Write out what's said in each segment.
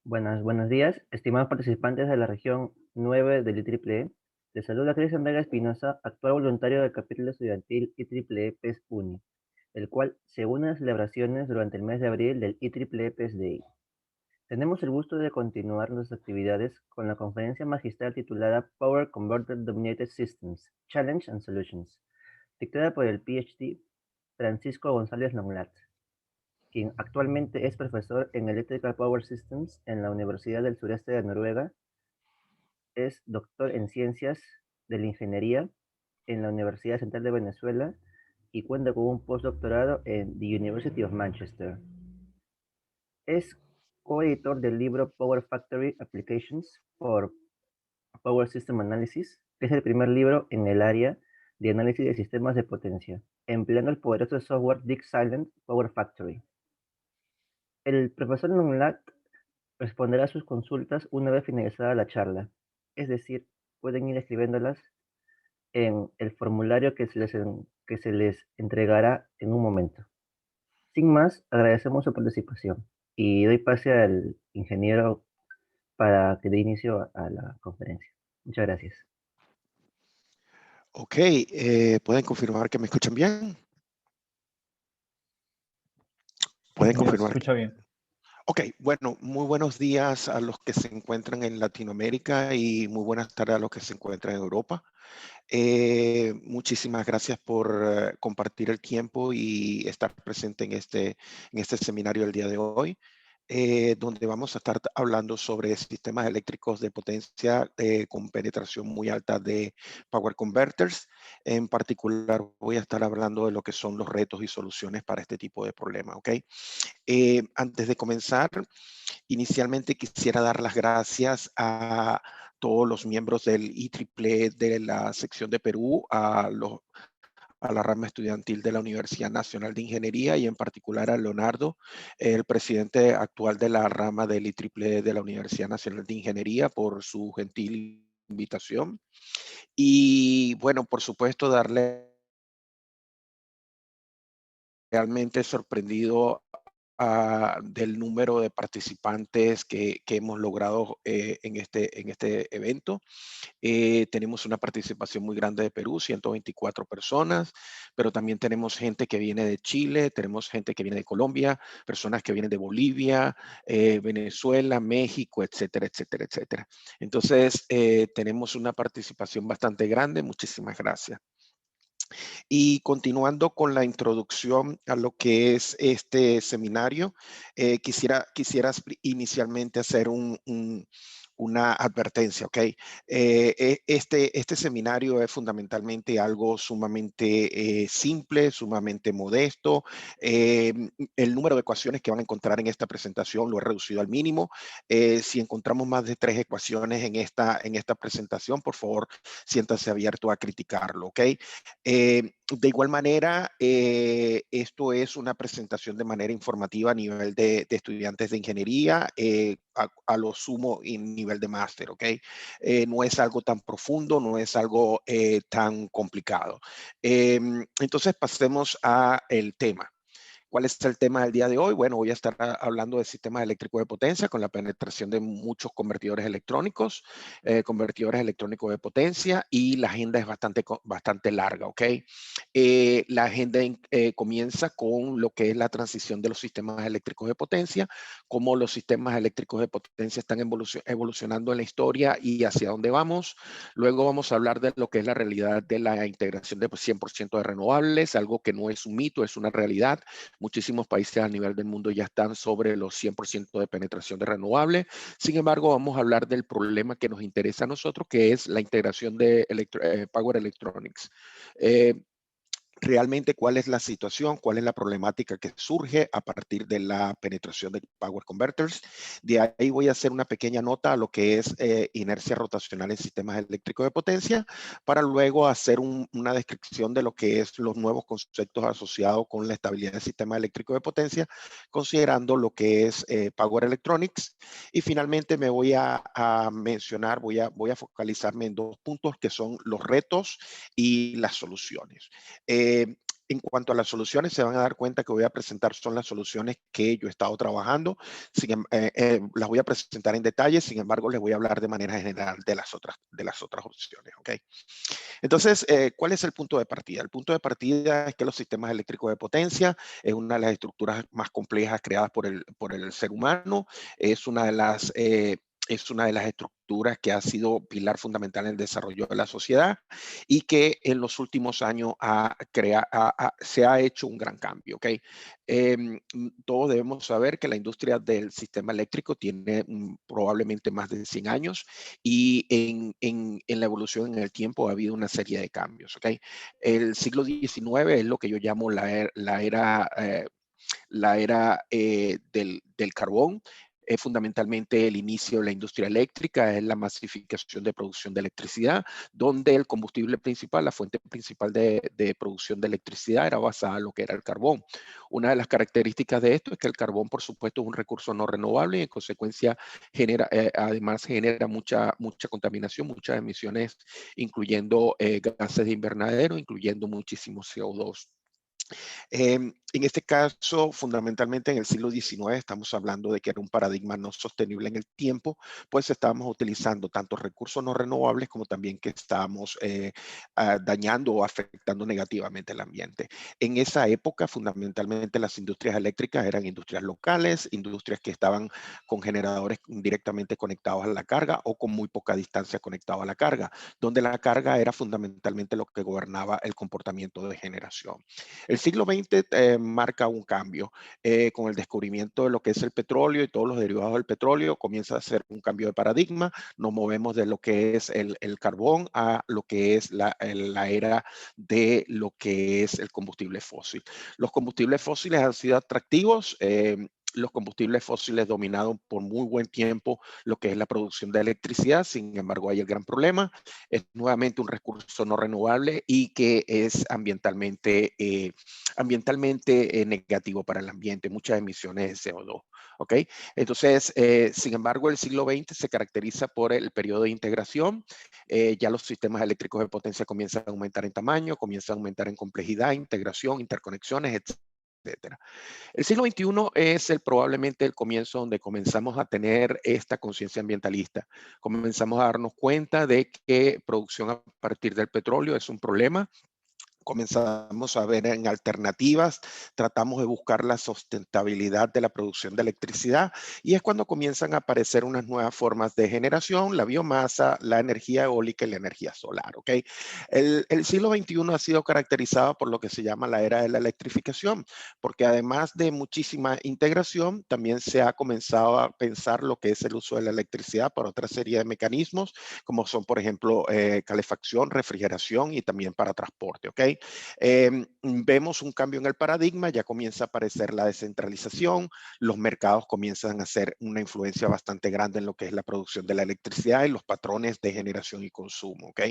Buenos días, estimados participantes de la región 9 del IEEE. Les saluda Cristian Vega Espinosa, actual voluntario del capítulo estudiantil IEEE PES UNI, el cual se une a las celebraciones durante el mes de abril del IEEE PES Day. Tenemos el gusto de continuar nuestras actividades con la conferencia magistral titulada Power Converter Dominated Systems, Challenge and Solutions, dictada por el PhD Francisco González Longlat, quien actualmente es profesor en Electrical Power Systems en la Universidad del Sureste de Noruega. Es doctor en Ciencias de la Ingeniería en la Universidad Central de Venezuela y cuenta con un postdoctorado en the University of Manchester. Es coeditor del libro Power Factory Applications for Power System Analysis, que es el primer libro en el área de análisis de sistemas de potencia, empleando el poderoso software Dick Silent Power Factory. El profesor Longlat responderá a sus consultas una vez finalizada la charla, es decir, pueden ir escribiéndolas en el formulario que se les entregará en un momento. Sin más, agradecemos su participación y doy pase al ingeniero para que dé inicio a la conferencia. Muchas gracias. Ok, ¿pueden confirmar que me escuchan bien? ¿Pueden Ingeniero, se confirmar? escucha bien. Ok, bueno, muy buenos días a los que se encuentran en Latinoamérica y muy buenas tardes a los que se encuentran en Europa. Muchísimas gracias por compartir el tiempo y estar presente en este seminario el día de hoy, donde vamos a estar hablando sobre sistemas eléctricos de potencia con penetración muy alta de power converters. En particular, voy a estar hablando de lo que son los retos y soluciones para este tipo de problema, ¿ok? Antes de comenzar, inicialmente quisiera dar las gracias a todos los miembros del IEEE de la sección de Perú, a la rama estudiantil de la Universidad Nacional de Ingeniería y en particular a Leonardo, el presidente actual de la rama del IEEE de la Universidad Nacional de Ingeniería, por su gentil invitación. Y bueno, por supuesto, darle realmente sorprendido del número de participantes que hemos logrado en este evento. Tenemos una participación muy grande de Perú, 124 personas, pero también tenemos gente que viene de Chile, tenemos gente que viene de Colombia, personas que vienen de Bolivia, Venezuela, México, etcétera, etcétera, etcétera. Entonces, tenemos una participación bastante grande. Muchísimas gracias. Y continuando con la introducción a lo que es este seminario, quisiera inicialmente hacer una advertencia, ¿ok? Este seminario es fundamentalmente algo sumamente simple, sumamente modesto. El número de ecuaciones que van a encontrar en esta presentación lo he reducido al mínimo. Si encontramos más de 3 ecuaciones en esta presentación, por favor, siéntanse abierto a criticarlo, ¿ok? De igual manera, esto es una presentación de manera informativa a nivel de estudiantes de ingeniería, a lo sumo en nivel de máster, ¿ok? No es algo tan profundo, no es algo tan complicado. Entonces, pasemos al tema. ¿Cuál es el tema del día de hoy? Bueno, voy a estar hablando de sistemas eléctricos de potencia con la penetración de muchos convertidores electrónicos de potencia, y la agenda es bastante larga, ¿ok? La agenda comienza con lo que es la transición de los sistemas eléctricos de potencia, cómo los sistemas eléctricos de potencia están evolucionando en la historia y hacia dónde vamos. Luego vamos a hablar de lo que es la realidad de la integración de 100% de renovables, algo que no es un mito, es una realidad. Muchísimos países a nivel del mundo ya están sobre los 100% de penetración de renovables. Sin embargo, vamos a hablar del problema que nos interesa a nosotros, que es la integración de Power Electronics. Realmente cuál es la situación, cuál es la problemática que surge a partir de la penetración de Power Converters. De ahí voy a hacer una pequeña nota a lo que es inercia rotacional en sistemas eléctricos de potencia, para luego hacer una descripción de lo que es los nuevos conceptos asociados con la estabilidad del sistema eléctrico de potencia, considerando lo que es Power Electronics. Y finalmente me voy a mencionar, voy a focalizarme en 2 puntos que son los retos y las soluciones. En cuanto a las soluciones, se van a dar cuenta que voy a presentar son las soluciones que yo he estado trabajando. Las voy a presentar en detalle, sin embargo, les voy a hablar de manera general de las otras opciones. ¿Ok? Entonces, ¿cuál es el punto de partida? El punto de partida es que los sistemas eléctricos de potencia es una de las estructuras más complejas creadas por el ser humano, es una de es una de las estructuras que ha sido pilar fundamental en el desarrollo de la sociedad y que en los últimos años se ha hecho un gran cambio. ¿Okay? Todos debemos saber que la industria del sistema eléctrico tiene probablemente más de 100 años y en la evolución en el tiempo ha habido una serie de cambios. ¿Okay? El siglo XIX es lo que yo llamo la era del carbón. Es fundamentalmente el inicio de la industria eléctrica, es la masificación de producción de electricidad, donde el combustible principal, la fuente principal de producción de electricidad era basada en lo que era el carbón. Una de las características de esto es que el carbón, por supuesto, es un recurso no renovable y en consecuencia además genera mucha contaminación, muchas emisiones, incluyendo gases de invernadero, incluyendo muchísimo CO2. En este caso, fundamentalmente en el siglo XIX, estamos hablando de que era un paradigma no sostenible en el tiempo, pues estábamos utilizando tanto recursos no renovables como también que estábamos dañando o afectando negativamente el ambiente. En esa época, fundamentalmente las industrias eléctricas eran industrias locales, industrias que estaban con generadores directamente conectados a la carga o con muy poca distancia conectados a la carga, donde la carga era fundamentalmente lo que gobernaba el comportamiento de generación. El siglo XX marca un cambio con el descubrimiento de lo que es el petróleo y todos los derivados del petróleo. Comienza a ser un cambio de paradigma. Nos movemos de lo que es el carbón a lo que es la era de lo que es el combustible fósil. Los combustibles fósiles han sido atractivos. Los combustibles fósiles dominaron por muy buen tiempo lo que es la producción de electricidad. Sin embargo, hay el gran problema. Es nuevamente un recurso no renovable y que es ambientalmente negativo para el ambiente, muchas emisiones de CO2. ¿Ok? Entonces, sin embargo, el siglo XX se caracteriza por el periodo de integración. Ya los sistemas eléctricos de potencia comienzan a aumentar en tamaño, comienzan a aumentar en complejidad, integración, interconexiones, etcétera. El siglo XXI es probablemente el comienzo donde comenzamos a tener esta conciencia ambientalista. Comenzamos a darnos cuenta de que producción a partir del petróleo es un problema. Comenzamos a ver en alternativas, tratamos de buscar la sustentabilidad de la producción de electricidad y es cuando comienzan a aparecer unas nuevas formas de generación, la biomasa, la energía eólica y la energía solar. ¿Ok? El siglo XXI ha sido caracterizado por lo que se llama la era de la electrificación, porque además de muchísima integración, también se ha comenzado a pensar lo que es el uso de la electricidad para otra serie de mecanismos, como son, por ejemplo, calefacción, refrigeración y también para transporte. ¿Ok? Vemos un cambio en el paradigma, ya comienza a aparecer la descentralización, los mercados comienzan a hacer una influencia bastante grande en lo que es la producción de la electricidad y los patrones de generación y consumo. ¿Ok?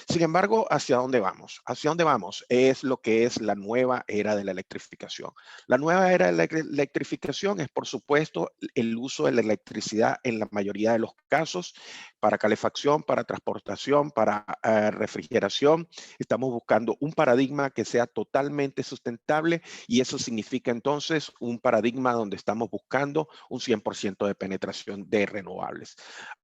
Sin embargo, ¿hacia dónde vamos? ¿Hacia dónde vamos? Es lo que es la nueva era de la electrificación. La nueva era de la electrificación es, por supuesto, el uso de la electricidad en la mayoría de los casos para calefacción, para transportación, para refrigeración. Estamos buscando un paradigma que sea totalmente sustentable y eso significa entonces un paradigma donde estamos buscando un 100% de penetración de renovables.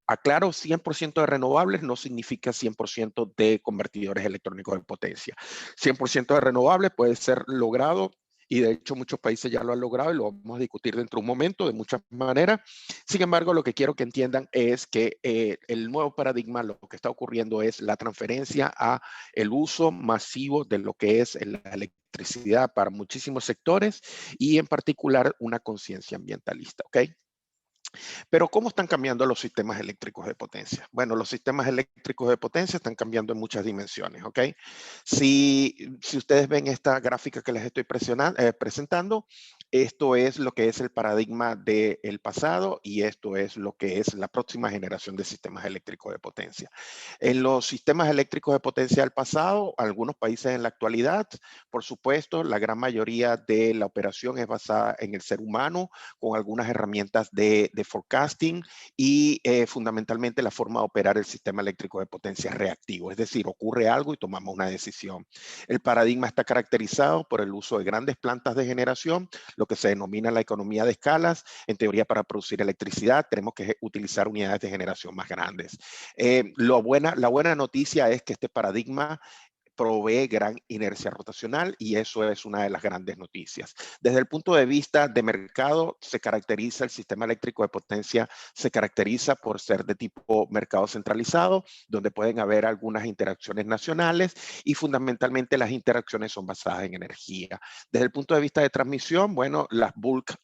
Aclaro, 100% de renovables no significa 100% de convertidores electrónicos de potencia. 100% de renovables puede ser logrado y de hecho muchos países ya lo han logrado y lo vamos a discutir dentro de un momento de muchas maneras. Sin embargo, lo que quiero que entiendan es que el nuevo paradigma, lo que está ocurriendo es la transferencia a el uso masivo de lo que es la electricidad para muchísimos sectores y en particular una conciencia ambientalista. ¿Ok? Pero ¿cómo están cambiando los sistemas eléctricos de potencia? Bueno, los sistemas eléctricos de potencia están cambiando en muchas dimensiones, ¿ok? Si ustedes ven esta gráfica que les estoy presentando, esto es lo que es el paradigma del pasado y esto es lo que es la próxima generación de sistemas eléctricos de potencia. En los sistemas eléctricos de potencia del pasado, algunos países en la actualidad, por supuesto, la gran mayoría de la operación es basada en el ser humano con algunas herramientas de forecasting y fundamentalmente la forma de operar el sistema eléctrico de potencia reactivo, es decir, ocurre algo y tomamos una decisión. El paradigma está caracterizado por el uso de grandes plantas de generación, lo que se denomina la economía de escalas. En teoría, para producir electricidad tenemos que utilizar unidades de generación más grandes. La buena noticia es que este paradigma provee gran inercia rotacional y eso es una de las grandes noticias. Desde el punto de vista de mercado, el sistema eléctrico de potencia se caracteriza por ser de tipo mercado centralizado, donde pueden haber algunas interacciones nacionales y fundamentalmente las interacciones son basadas en energía. Desde el punto de vista de transmisión, bueno, las bulk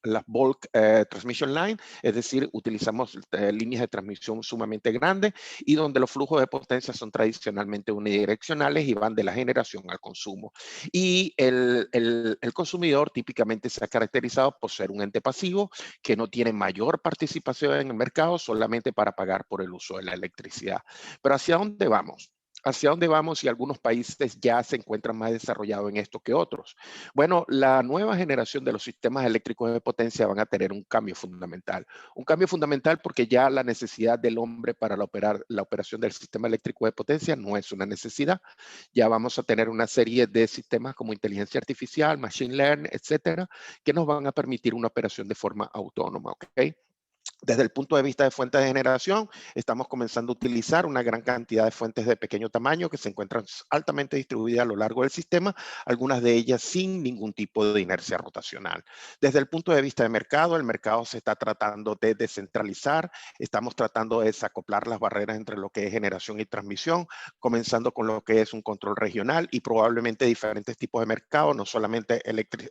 transmission line, es decir, utilizamos líneas de transmisión sumamente grandes y donde los flujos de potencia son tradicionalmente unidireccionales y van de la generación al consumo. Y el consumidor típicamente se ha caracterizado por ser un ente pasivo que no tiene mayor participación en el mercado solamente para pagar por el uso de la electricidad. Pero ¿hacia dónde vamos? ¿Hacia dónde vamos? Y algunos países ya se encuentran más desarrollados en esto que otros. Bueno, la nueva generación de los sistemas eléctricos de potencia van a tener un cambio fundamental. Un cambio fundamental porque ya la necesidad del hombre para la operación del sistema eléctrico de potencia no es una necesidad. Ya vamos a tener una serie de sistemas como inteligencia artificial, machine learning, etcétera, que nos van a permitir una operación de forma autónoma, ¿ok? Desde el punto de vista de fuentes de generación, estamos comenzando a utilizar una gran cantidad de fuentes de pequeño tamaño que se encuentran altamente distribuidas a lo largo del sistema, algunas de ellas sin ningún tipo de inercia rotacional. Desde el punto de vista de mercado, el mercado se está tratando de descentralizar, estamos tratando de desacoplar las barreras entre lo que es generación y transmisión, comenzando con lo que es un control regional y probablemente diferentes tipos de mercado, no solamente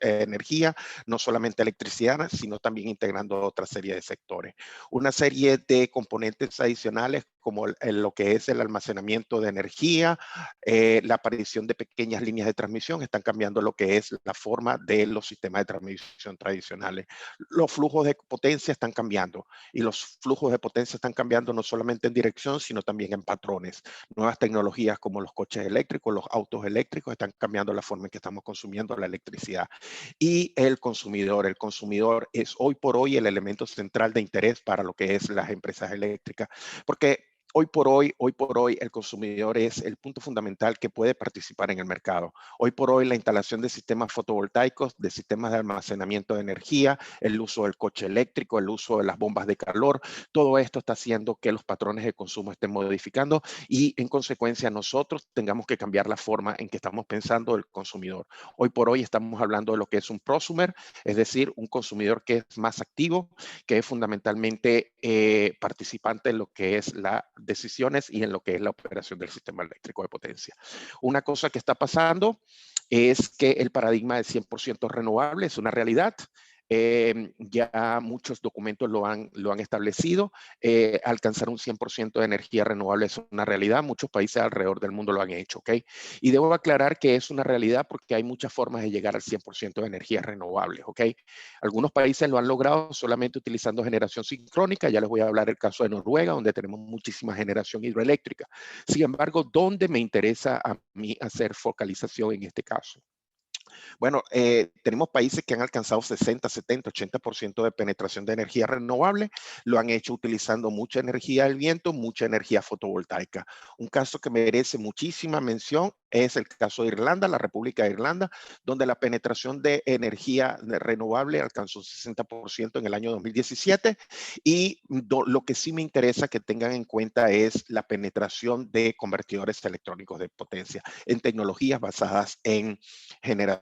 energía, no solamente electricidad, sino también integrando otra serie de sectores. Una serie de componentes adicionales como lo que es el almacenamiento de energía, la aparición de pequeñas líneas de transmisión, están cambiando lo que es la forma de los sistemas de transmisión tradicionales. Los flujos de potencia están cambiando y los flujos de potencia están cambiando no solamente en dirección, sino también en patrones. Nuevas tecnologías como los coches eléctricos, los autos eléctricos están cambiando la forma en que estamos consumiendo la electricidad. Y el consumidor es hoy por hoy el elemento central de interés para lo que es las empresas eléctricas, porque hoy por hoy, el consumidor es el punto fundamental que puede participar en el mercado. Hoy por hoy, la instalación de sistemas fotovoltaicos, de sistemas de almacenamiento de energía, el uso del coche eléctrico, el uso de las bombas de calor, todo esto está haciendo que los patrones de consumo estén modificando y, en consecuencia, nosotros tengamos que cambiar la forma en que estamos pensando el consumidor. Hoy por hoy estamos hablando de lo que es un prosumer, es decir, un consumidor que es más activo, que es fundamentalmente participante en lo que es las decisiones y en lo que es la operación del sistema eléctrico de potencia. Una cosa que está pasando es que el paradigma de 100% renovable es una realidad. Ya muchos documentos lo han establecido. Alcanzar un 100% de energía renovable es una realidad. Muchos países alrededor del mundo lo han hecho, ¿ok? Y debo aclarar que es una realidad porque hay muchas formas de llegar al 100% de energías renovables, ¿ok? Algunos países lo han logrado solamente utilizando generación sincrónica. Ya les voy a hablar del caso de Noruega, donde tenemos muchísima generación hidroeléctrica. Sin embargo, ¿dónde me interesa a mí hacer focalización en este caso? Bueno, tenemos países que han alcanzado 60, 70, 80% de penetración de energía renovable. Lo han hecho utilizando mucha energía del viento, mucha energía fotovoltaica. Un caso que merece muchísima mención es el caso de Irlanda, la República de Irlanda, donde la penetración de energía renovable alcanzó un 60% en el año 2017. Y lo que sí me interesa que tengan en cuenta es la penetración de convertidores electrónicos de potencia en tecnologías basadas en generación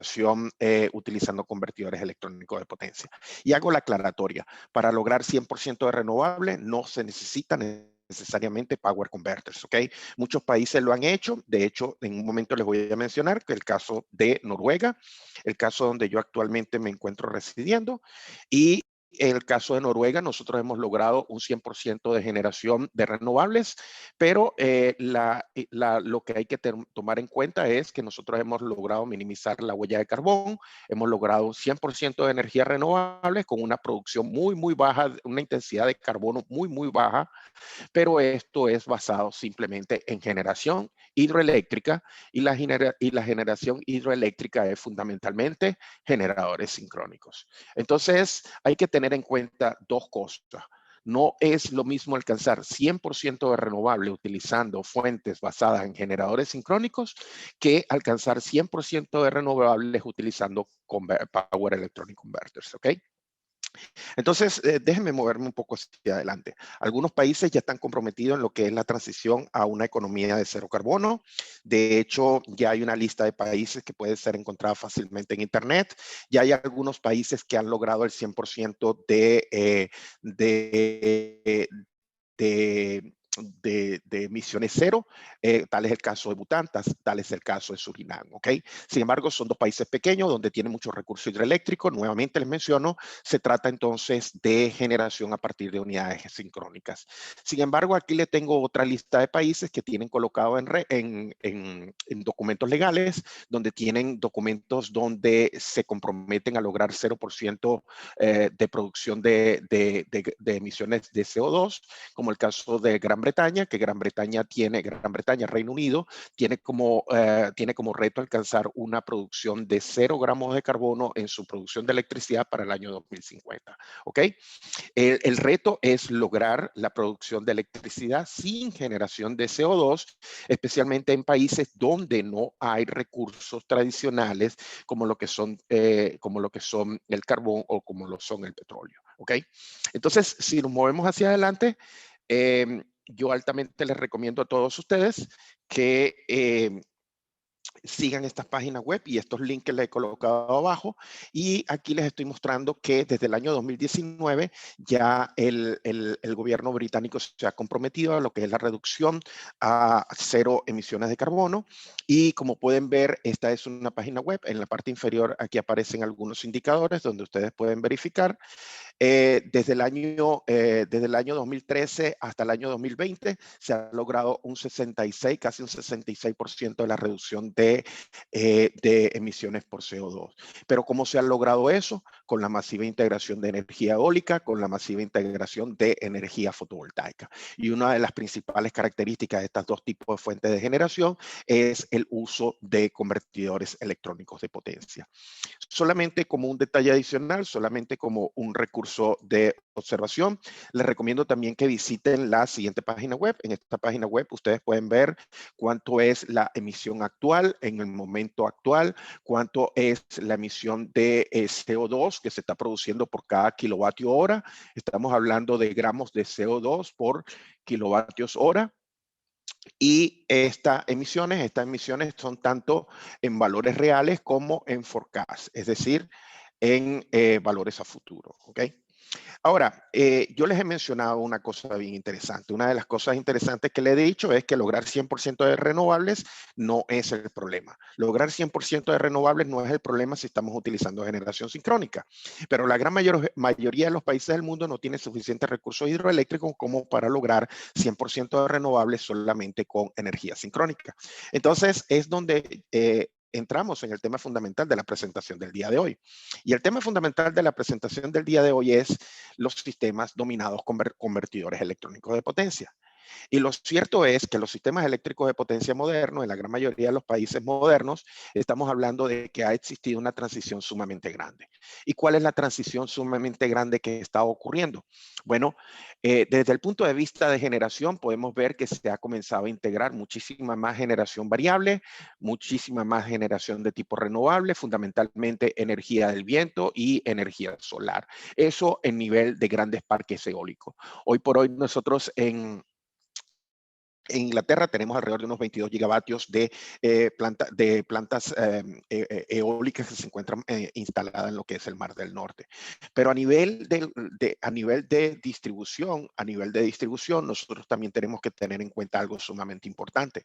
utilizando convertidores electrónicos de potencia. Y hago la aclaratoria, para lograr 100% de renovable no se necesitan necesariamente power converters, ¿ok? Muchos países lo han hecho, de hecho, en un momento les voy a mencionar que el caso de Noruega, el caso donde yo actualmente me encuentro residiendo, y en el caso de Noruega, nosotros hemos logrado un 100% de generación de renovables, pero lo que hay que tomar en cuenta es que nosotros hemos logrado minimizar la huella de carbón, hemos logrado un 100% de energía renovable con una producción muy, muy baja, una intensidad de carbono muy, muy baja, pero esto es basado simplemente en generación hidroeléctrica y la generación hidroeléctrica es fundamentalmente generadores sincrónicos. Entonces, hay que tener en cuenta dos cosas. No es lo mismo alcanzar 100% de renovable utilizando fuentes basadas en generadores sincrónicos que alcanzar 100% de renovables utilizando Power Electronic Converters, ¿ok? Entonces, déjenme moverme un poco hacia adelante. Algunos países ya están comprometidos en lo que es la transición a una economía de cero carbono. De hecho, ya hay una lista de países que puede ser encontrada fácilmente en Internet. Ya hay algunos países que han logrado el 100% de, de emisiones cero, tal es el caso de Bután, tal es el caso de Surinam, ¿ok? Sin embargo, son dos países pequeños donde tienen muchos recursos hidroeléctricos. Nuevamente les menciono, se trata entonces de generación a partir de unidades sincrónicas. Sin embargo, aquí le tengo otra lista de países que tienen colocado en documentos legales, donde tienen documentos donde se comprometen a lograr 0% de producción de emisiones de CO2, como el caso de Gran Bretaña, que Gran Bretaña, Reino Unido, tiene como reto alcanzar una producción de 0 gramos de carbono en su producción de electricidad para el año 2050. ¿Ok? El reto es lograr la producción de electricidad sin generación de CO2, especialmente en países donde no hay recursos tradicionales como lo que son el carbón o como lo son el petróleo. ¿Ok? Entonces, si nos movemos hacia adelante, yo altamente les recomiendo a todos ustedes que sigan estas páginas web y estos links que les he colocado abajo. Y aquí les estoy mostrando que desde el año 2019 ya el gobierno británico se ha comprometido a lo que es la reducción a 0 emisiones de carbono. Y como pueden ver, esta es una página web. En la parte inferior aquí aparecen algunos indicadores donde ustedes pueden verificar. Desde el año 2013 hasta el año 2020 se ha logrado un 66, casi un 66% de la reducción de emisiones por CO2. Pero ¿cómo se ha logrado eso? Con la masiva integración de energía eólica, con la masiva integración de energía fotovoltaica. Y una de las principales características de estos dos tipos de fuentes de generación es el uso de convertidores electrónicos de potencia. Solamente como un detalle adicional, solamente como un recurso de observación, les recomiendo también que visiten la siguiente página web. En esta página web ustedes pueden ver cuánto es la emisión actual en el momento actual, cuánto es la emisión de CO2 que se está produciendo por cada kilovatio hora. Estamos hablando de gramos de CO2 por kilovatios hora. Y estas emisiones son tanto en valores reales como en forecast, es decir, en valores a futuro. ¿Ok? Ahora, yo les he mencionado una cosa bien interesante. Una de las cosas interesantes que les he dicho es que lograr 100% de renovables no es el problema. Lograr 100% de renovables no es el problema si estamos utilizando generación sincrónica. Pero la gran mayoría de los países del mundo no tienen suficientes recursos hidroeléctricos como para lograr 100% de renovables solamente con energía sincrónica. Entonces, es donde entramos en el tema fundamental de la presentación del día de hoy. Y el tema fundamental de la presentación del día de hoy es los sistemas dominados con convertidores electrónicos de potencia. Y lo cierto es que los sistemas eléctricos de potencia modernos, en la gran mayoría de los países modernos, estamos hablando de que ha existido una transición sumamente grande. ¿Y cuál es la transición sumamente grande que está ocurriendo? Bueno, desde el punto de vista de generación, podemos ver que se ha comenzado a integrar muchísima más generación variable, muchísima más generación de tipo renovable, fundamentalmente energía del viento y energía solar. Eso en nivel de grandes parques eólicos. Hoy por hoy nosotros en Inglaterra tenemos alrededor de unos 22 gigavatios de plantas eólicas que se encuentran instaladas en lo que es el Mar del Norte. Pero a nivel de distribución, nosotros también tenemos que tener en cuenta algo sumamente importante.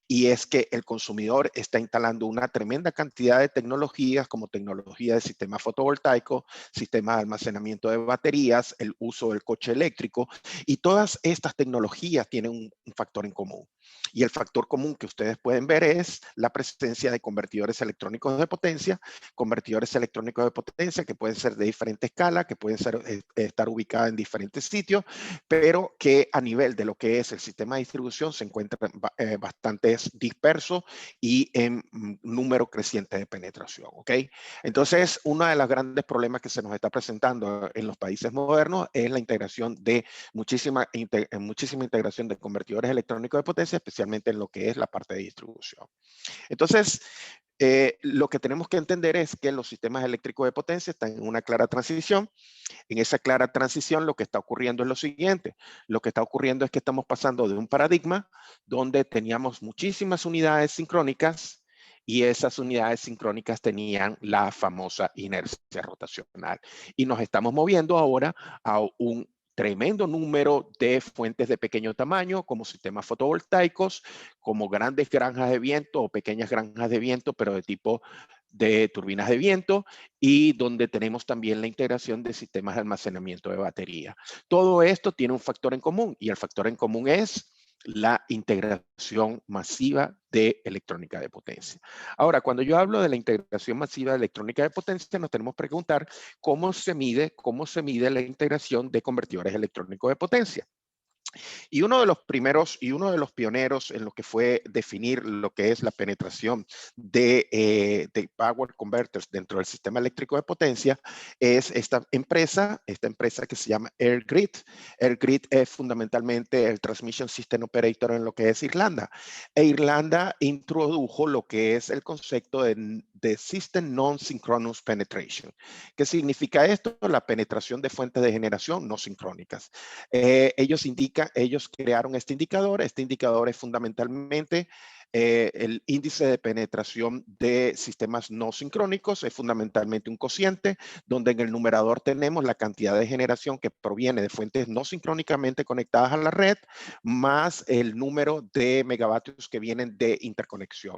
Y es que el consumidor está instalando una tremenda cantidad de tecnologías como tecnología de sistemas fotovoltaicos, sistemas de almacenamiento de baterías, el uso del coche eléctrico, y todas estas tecnologías tienen un factor en común. Y el factor común que ustedes pueden ver es la presencia de convertidores electrónicos de potencia que pueden ser de diferente escala, que pueden ser, estar ubicadas en diferentes sitios, pero que a nivel de lo que es el sistema de distribución se encuentran bastante dispersos y en número creciente de penetración, ¿ok? Entonces, uno de los grandes problemas que se nos está presentando en los países modernos es la integración de muchísima integración de convertidores electrónicos de potencia, especialmente en lo que es la parte de distribución. Entonces, lo que tenemos que entender es que los sistemas eléctricos de potencia están en una clara transición. En esa clara transición lo que está ocurriendo es lo siguiente. Lo que está ocurriendo es que estamos pasando de un paradigma donde teníamos muchísimas unidades sincrónicas y esas unidades sincrónicas tenían la famosa inercia rotacional. Y nos estamos moviendo ahora a un tremendo número de fuentes de pequeño tamaño, como sistemas fotovoltaicos, como grandes granjas de viento o pequeñas granjas de viento, pero de tipo de turbinas de viento, y donde tenemos también la integración de sistemas de almacenamiento de batería. Todo esto tiene un factor en común, y el factor en común es la integración masiva de electrónica de potencia. Ahora, cuando yo hablo de la integración masiva de electrónica de potencia, nos tenemos que preguntar cómo se mide la integración de convertidores electrónicos de potencia. Y uno de los primeros y uno de los pioneros en lo que fue definir lo que es la penetración de power converters dentro del sistema eléctrico de potencia es esta empresa que se llama EirGrid. EirGrid es fundamentalmente el Transmission System Operator en lo que es Irlanda. E Irlanda introdujo lo que es el concepto de System Non-Synchronous Penetration. ¿Qué significa esto? La penetración de fuentes de generación no sincrónicas. Ellos crearon este indicador es fundamentalmente el índice de penetración de sistemas no sincrónicos, es fundamentalmente un cociente, donde en el numerador tenemos la cantidad de generación que proviene de fuentes no sincrónicamente conectadas a la red, más el número de megavatios que vienen de interconexión.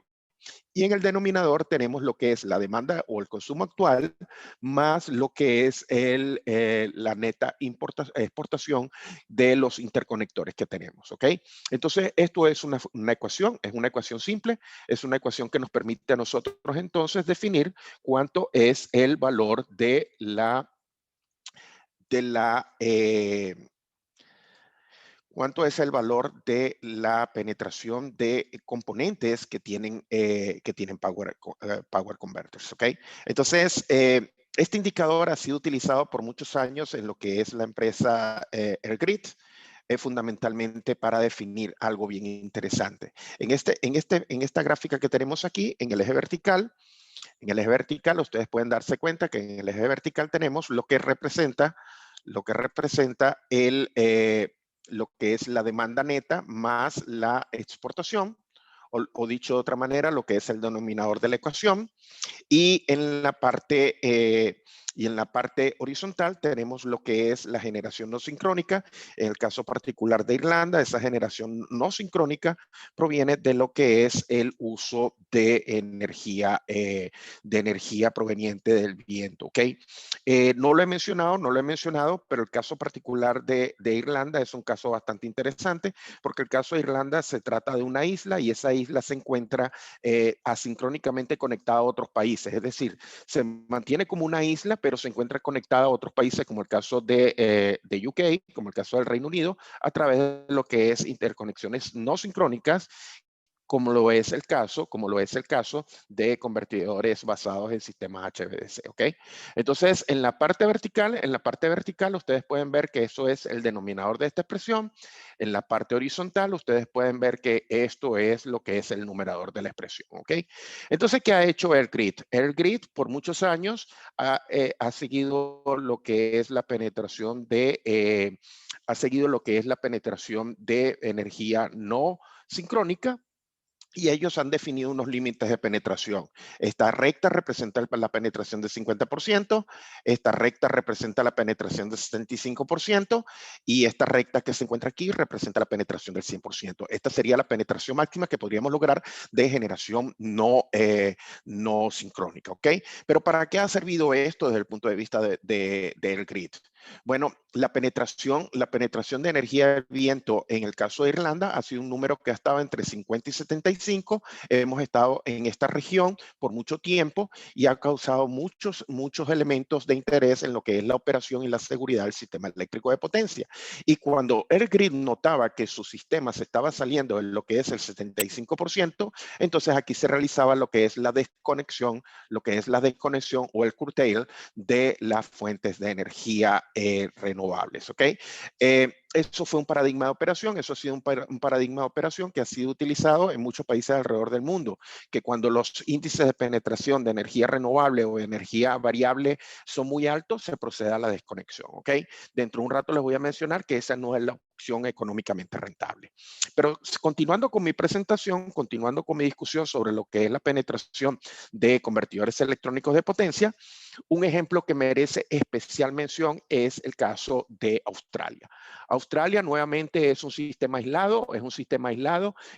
Y en el denominador tenemos lo que es la demanda o el consumo actual, más lo que es la neta exportación de los interconectores que tenemos, ¿ok? Entonces, esto es una ecuación, es una ecuación simple, es una ecuación que nos permite a nosotros entonces definir cuánto es el valor cuánto es el valor de la penetración de componentes que tienen power converters, ¿ok? Entonces, este indicador ha sido utilizado por muchos años en lo que es la empresa EirGrid, fundamentalmente para definir algo bien interesante. En esta gráfica que tenemos aquí, en el eje vertical, ustedes pueden darse cuenta que en el eje vertical tenemos lo que representa lo que es la demanda neta más la exportación, o dicho de otra manera, lo que es el denominador de la ecuación. Y en la parte horizontal tenemos lo que es la generación no sincrónica. En el caso particular de Irlanda, esa generación no sincrónica proviene de lo que es el uso de energía proveniente del viento, ¿ok? No lo he mencionado, pero el caso particular de Irlanda es un caso bastante interesante, porque el caso de Irlanda se trata de una isla y esa isla se encuentra asincrónicamente conectada a otros países, es decir, se mantiene como una isla, pero se encuentra conectada a otros países, como el caso de UK, como el caso del Reino Unido, a través de lo que es interconexiones no sincrónicas, como lo es el caso de convertidores basados en sistemas HVDC, ¿ok? Entonces, en la parte vertical, ustedes pueden ver que eso es el denominador de esta expresión. En la parte horizontal, ustedes pueden ver que esto es lo que es el numerador de la expresión, ¿ok? Entonces, ¿qué ha hecho EirGrid? EirGrid, por muchos años, ha seguido lo que es la penetración de energía no sincrónica, y ellos han definido unos límites de penetración. Esta recta representa la penetración de 50%, esta recta representa la penetración de 75%, y esta recta que se encuentra aquí representa la penetración del 100%. Esta sería la penetración máxima que podríamos lograr de generación no sincrónica, ¿ok? Pero ¿para qué ha servido esto desde el punto de vista del grid? Bueno, la penetración de energía del viento en el caso de Irlanda ha sido un número que ha estado entre 50 y 75. Hemos estado en esta región por mucho tiempo y ha causado muchos elementos de interés en lo que es la operación y la seguridad del sistema eléctrico de potencia. Y cuando el grid notaba que su sistema se estaba saliendo de lo que es el 75%, entonces aquí se realizaba lo que es la desconexión, o el curtail de las fuentes de energía renovables, ¿ok? Eso fue un paradigma de operación, eso ha sido un paradigma de operación que ha sido utilizado en muchos países alrededor del mundo, que cuando los índices de penetración de energía renovable o de energía variable son muy altos, se procede a la desconexión, ¿ok? Dentro de un rato les voy a mencionar que esa no es la opción económicamente rentable. Pero continuando con mi presentación, continuando con mi discusión sobre lo que es la penetración de convertidores electrónicos de potencia, un ejemplo que merece especial mención es el caso de Australia. Australia nuevamente es un sistema aislado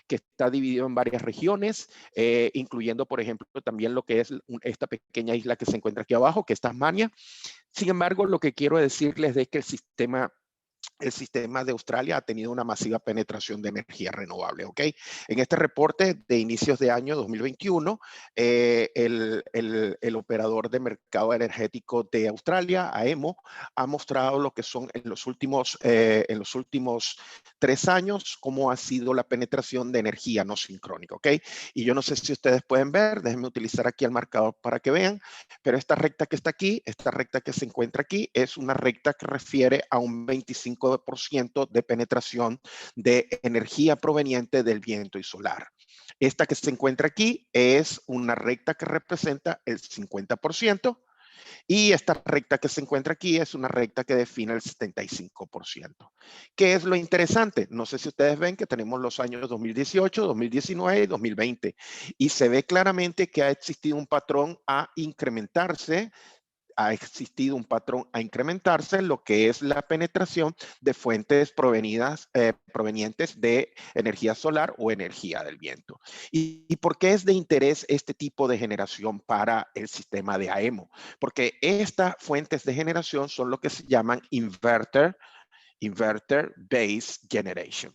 que está dividido en varias regiones, incluyendo, por ejemplo, también lo que es esta pequeña isla que se encuentra aquí abajo, que es Tasmania. Sin embargo, lo que quiero decirles es que el sistema de Australia ha tenido una masiva penetración de energía renovable, ¿ok? En este reporte de inicios de año 2021, el operador de mercado energético de Australia, AEMO, ha mostrado lo que son en los últimos 3 años, cómo ha sido la penetración de energía no sincrónica, ¿ok? Y yo no sé si ustedes pueden ver, déjenme utilizar aquí el marcador para que vean, pero esta recta que está aquí, esta recta que se encuentra aquí, es una recta que refiere a un 25% de penetración de energía proveniente del viento y solar. Esta que se encuentra aquí es una recta que representa el 50%. Y esta recta que se encuentra aquí es una recta que define el 75%. ¿Qué es lo interesante? No sé si ustedes ven que tenemos los años 2018, 2019 y 2020. Y se ve claramente que ha existido un patrón a incrementarse lo que es la penetración de fuentes provenientes de energía solar o energía del viento. ¿Y por qué es de interés este tipo de generación para el sistema de AEMO? Porque estas fuentes de generación son lo que se llaman inverter-based generation.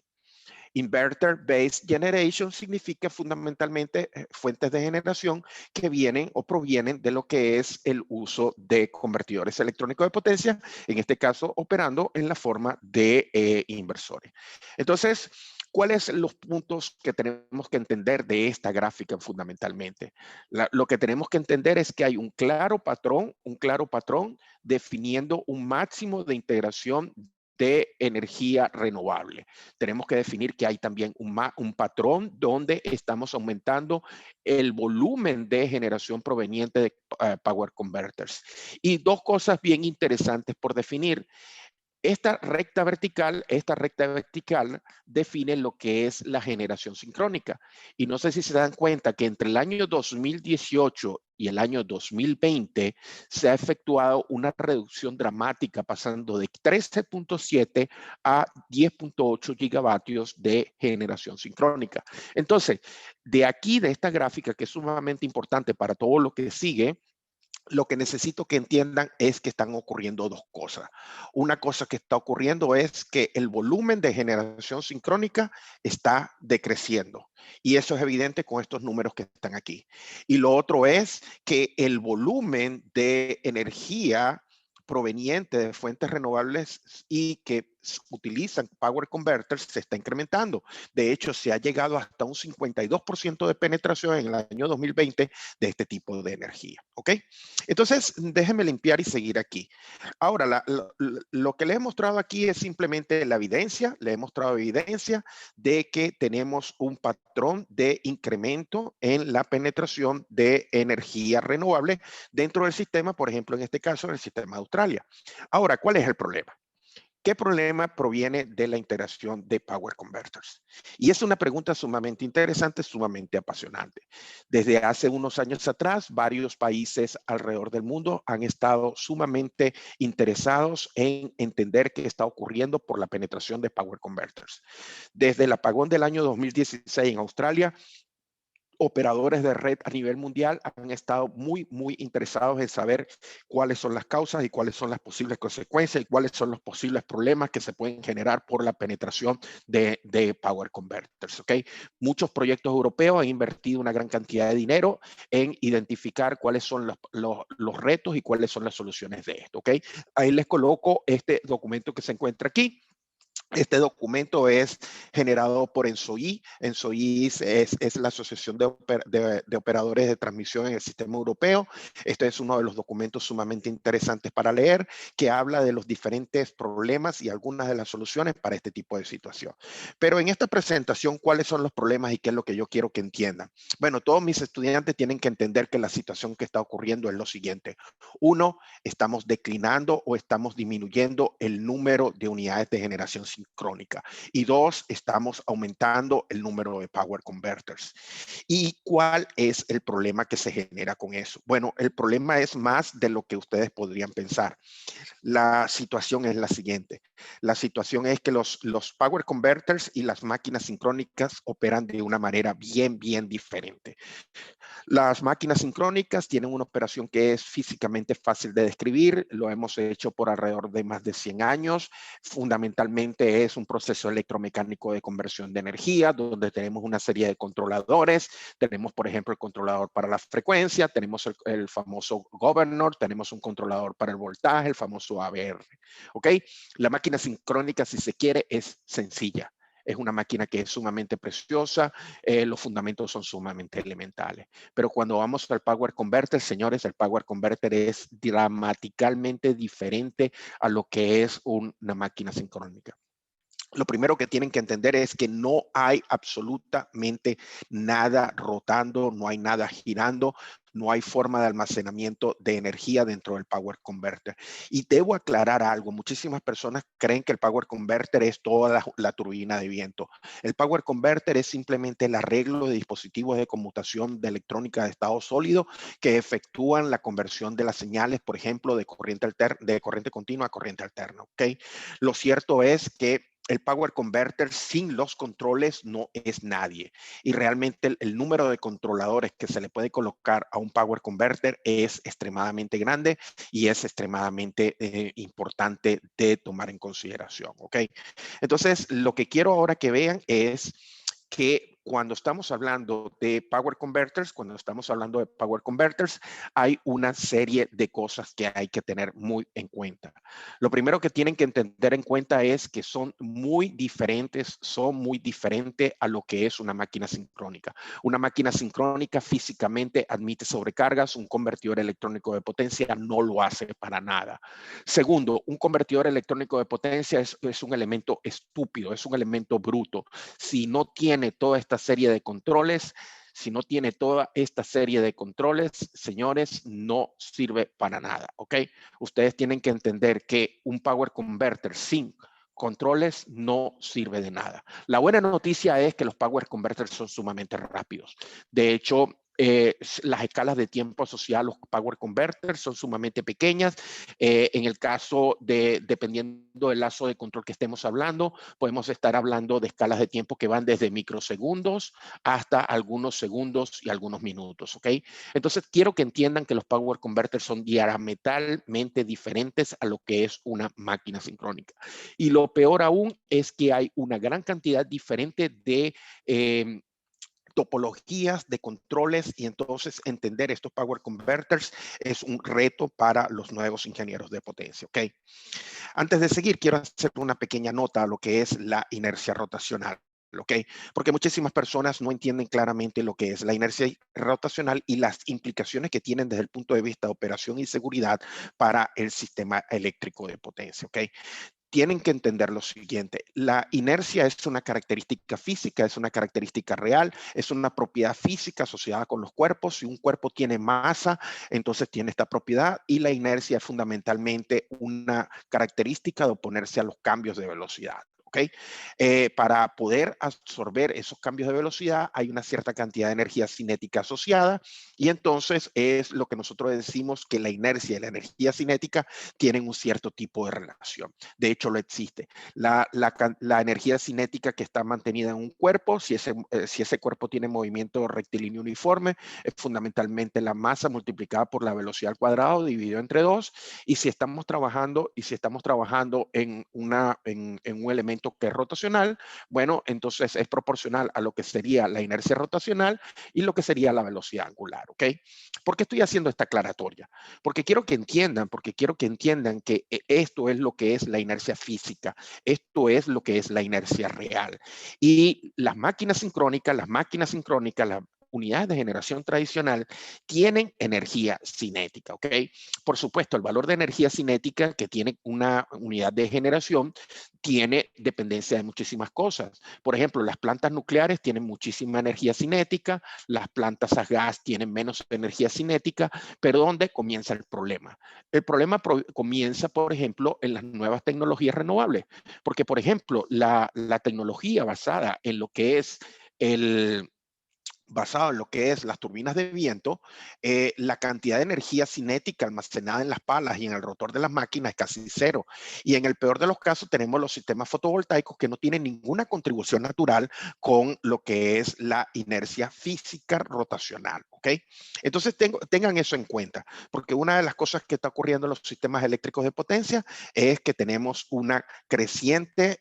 Inverter-based generation significa fundamentalmente fuentes de generación que vienen o provienen de lo que es el uso de convertidores electrónicos de potencia, en este caso operando en la forma de inversores. Entonces, ¿cuáles son los puntos que tenemos que entender de esta gráfica fundamentalmente? Lo que tenemos que entender es que hay un claro patrón definiendo un máximo de integración de energía renovable. Tenemos que definir que hay también un patrón donde estamos aumentando el volumen de generación proveniente de power converters. Y dos cosas bien interesantes por definir. Esta recta vertical define lo que es la generación sincrónica. Y no sé si se dan cuenta que entre el año 2018 y el año 2020 se ha efectuado una reducción dramática pasando de 13.7 a 10.8 gigavatios de generación sincrónica. Entonces, de aquí, de esta gráfica que es sumamente importante para todo lo que sigue, lo que necesito que entiendan es que están ocurriendo dos cosas. Una cosa que está ocurriendo es que el volumen de generación sincrónica está decreciendo. Y eso es evidente con estos números que están aquí. Y lo otro es que el volumen de energía proveniente de fuentes renovables y que utilizan power converters se está incrementando. De hecho, se ha llegado hasta un 52% de penetración en el año 2020 de este tipo de energía. ¿Ok? Entonces, déjenme limpiar y seguir aquí. Ahora, lo que les he mostrado aquí es simplemente la evidencia, les he mostrado evidencia de que tenemos un patrón de incremento en la penetración de energía renovable dentro del sistema, por ejemplo, en este caso, en el sistema de Australia. Ahora, ¿cuál es el problema? ¿Qué problema proviene de la integración de power converters? Y es una pregunta sumamente interesante, sumamente apasionante. Desde hace unos años atrás, varios países alrededor del mundo han estado sumamente interesados en entender qué está ocurriendo por la penetración de power converters. Desde el apagón del año 2016 en Australia, operadores de red a nivel mundial han estado muy, muy interesados en saber cuáles son las causas y cuáles son las posibles consecuencias y cuáles son los posibles problemas que se pueden generar por la penetración de power converters. ¿Okay? Muchos proyectos europeos han invertido una gran cantidad de dinero en identificar cuáles son los retos y cuáles son las soluciones de esto. ¿Okay? Ahí les coloco este documento que se encuentra aquí. Este documento es generado por ENSOI. ENSOI es la Asociación de Operadores de Transmisión en el Sistema Europeo. Este es uno de los documentos sumamente interesantes para leer, que habla de los diferentes problemas y algunas de las soluciones para este tipo de situación. Pero en esta presentación, ¿cuáles son los problemas y qué es lo que yo quiero que entiendan? Bueno, todos mis estudiantes tienen que entender que la situación que está ocurriendo es lo siguiente. Uno, estamos declinando o estamos disminuyendo el número de unidades de generación sincrónica. Y dos, estamos aumentando el número de power converters. ¿Y cuál es el problema que se genera con eso? Bueno, el problema es más de lo que ustedes podrían pensar. La situación es la siguiente. La situación es que los power converters y las máquinas sincrónicas operan de una manera bien diferente. Las máquinas sincrónicas tienen una operación que es físicamente fácil de describir. Lo hemos hecho por alrededor de más de 100 años. Fundamentalmente es un proceso electromecánico de conversión de energía, donde tenemos una serie de controladores. Tenemos, por ejemplo, el controlador para la frecuencia, tenemos el famoso governor, tenemos un controlador para el voltaje, el famoso ABR. ¿Ok? La máquina sincrónica, si se quiere, es sencilla. Es una máquina que es sumamente preciosa, los fundamentos son sumamente elementales. Pero cuando vamos al Power Converter, señores, el Power Converter es dramaticalmente diferente a lo que es una máquina sincrónica. Lo primero que tienen que entender es que no hay absolutamente nada rotando, no hay nada girando, no hay forma de almacenamiento de energía dentro del Power Converter. Y debo aclarar algo, muchísimas personas creen que el Power Converter es toda la turbina de viento. El Power Converter es simplemente el arreglo de dispositivos de conmutación de electrónica de estado sólido que efectúan la conversión de las señales, por ejemplo, de corriente continua a corriente alterna. ¿Okay? Lo cierto es que el Power Converter sin los controles no es nadie. Y realmente el número de controladores que se le puede colocar a un Power Converter es extremadamente grande y es extremadamente importante de tomar en consideración. ¿Ok? Entonces, lo que quiero ahora que vean es que cuando estamos hablando de Power Converters, hay una serie de cosas que hay que tener muy en cuenta. Lo primero que tienen que entender en cuenta es que son muy diferentes a lo que es una máquina sincrónica. Una máquina sincrónica físicamente admite sobrecargas, un convertidor electrónico de potencia no lo hace para nada. Segundo, un convertidor electrónico de potencia es un elemento estúpido, es un elemento bruto. Si no tiene toda esta serie de controles, señores, no sirve para nada, ¿ok? Ustedes tienen que entender que un Power Converter sin controles no sirve de nada. La buena noticia es que los Power Converters son sumamente rápidos. De hecho, las escalas de tiempo asociadas a los Power Converters son sumamente pequeñas. En el caso dependiendo del lazo de control que estemos hablando, podemos estar hablando de escalas de tiempo que van desde microsegundos hasta algunos segundos y algunos minutos, ¿ok? Entonces, quiero que entiendan que los Power Converters son diametralmente diferentes a lo que es una máquina sincrónica. Y lo peor aún es que hay una gran cantidad diferente de topologías de controles y entonces entender estos power converters es un reto para los nuevos ingenieros de potencia. ¿Ok? Antes de seguir, quiero hacer una pequeña nota a lo que es la inercia rotacional. ¿Ok? Porque muchísimas personas no entienden claramente lo que es la inercia rotacional y las implicaciones que tienen desde el punto de vista de operación y seguridad para el sistema eléctrico de potencia. ¿Ok? Tienen que entender lo siguiente, la inercia es una característica física, es una característica real, es una propiedad física asociada con los cuerpos. Si un cuerpo tiene masa, entonces tiene esta propiedad y la inercia es fundamentalmente una característica de oponerse a los cambios de velocidad. ¿ok? Para poder absorber esos cambios de velocidad hay una cierta cantidad de energía cinética asociada y entonces es lo que nosotros decimos que la inercia y la energía cinética tienen un cierto tipo de relación. De hecho, lo existe. La energía cinética que está mantenida en un cuerpo, si ese cuerpo tiene movimiento rectilíneo uniforme, es fundamentalmente la masa multiplicada por la velocidad al cuadrado dividido entre 2. Y si estamos trabajando, en un elemento que es rotacional, bueno, entonces es proporcional a lo que sería la inercia rotacional y lo que sería la velocidad angular, ¿ok? ¿Por qué estoy haciendo esta aclaratoria? Porque quiero que entiendan que esto es lo que es la inercia física, esto es lo que es la inercia real. Y las máquinas sincrónicas, las unidades de generación tradicional tienen energía cinética, ¿ok? Por supuesto, el valor de energía cinética que tiene una unidad de generación tiene dependencia de muchísimas cosas. Por ejemplo, las plantas nucleares tienen muchísima energía cinética, las plantas a gas tienen menos energía cinética, pero ¿dónde comienza el problema? El problema comienza, por ejemplo, en las nuevas tecnologías renovables, porque, por ejemplo, la tecnología basada en lo que es el basado en lo que es las turbinas de viento, la cantidad de energía cinética almacenada en las palas y en el rotor de las máquinas es casi cero. Y en el peor de los casos tenemos los sistemas fotovoltaicos que no tienen ninguna contribución natural con lo que es la inercia física rotacional. ¿Ok? Entonces tengan eso en cuenta, porque una de las cosas que está ocurriendo en los sistemas eléctricos de potencia es que tenemos una creciente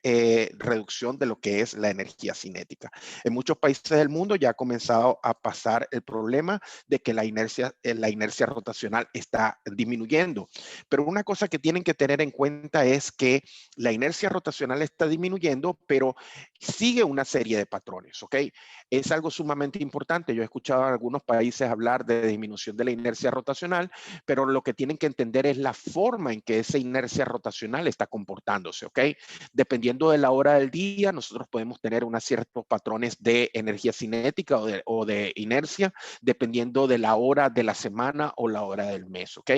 reducción de lo que es la energía cinética. En muchos países del mundo ya ha comenzado a pasar el problema de que la inercia rotacional está disminuyendo. Pero una cosa que tienen que tener en cuenta es que la inercia rotacional está disminuyendo, pero sigue una serie de patrones, ¿ok? Es algo sumamente importante. Yo he escuchado a algunos países hablar de disminución de la inercia rotacional, pero lo que tienen que entender es la forma en que esa inercia rotacional está comportándose, ¿ok? Dependiendo de la hora del día, nosotros podemos tener unos ciertos patrones de energía cinética o de inercia, dependiendo de la hora de la semana o la hora del mes, ¿ok?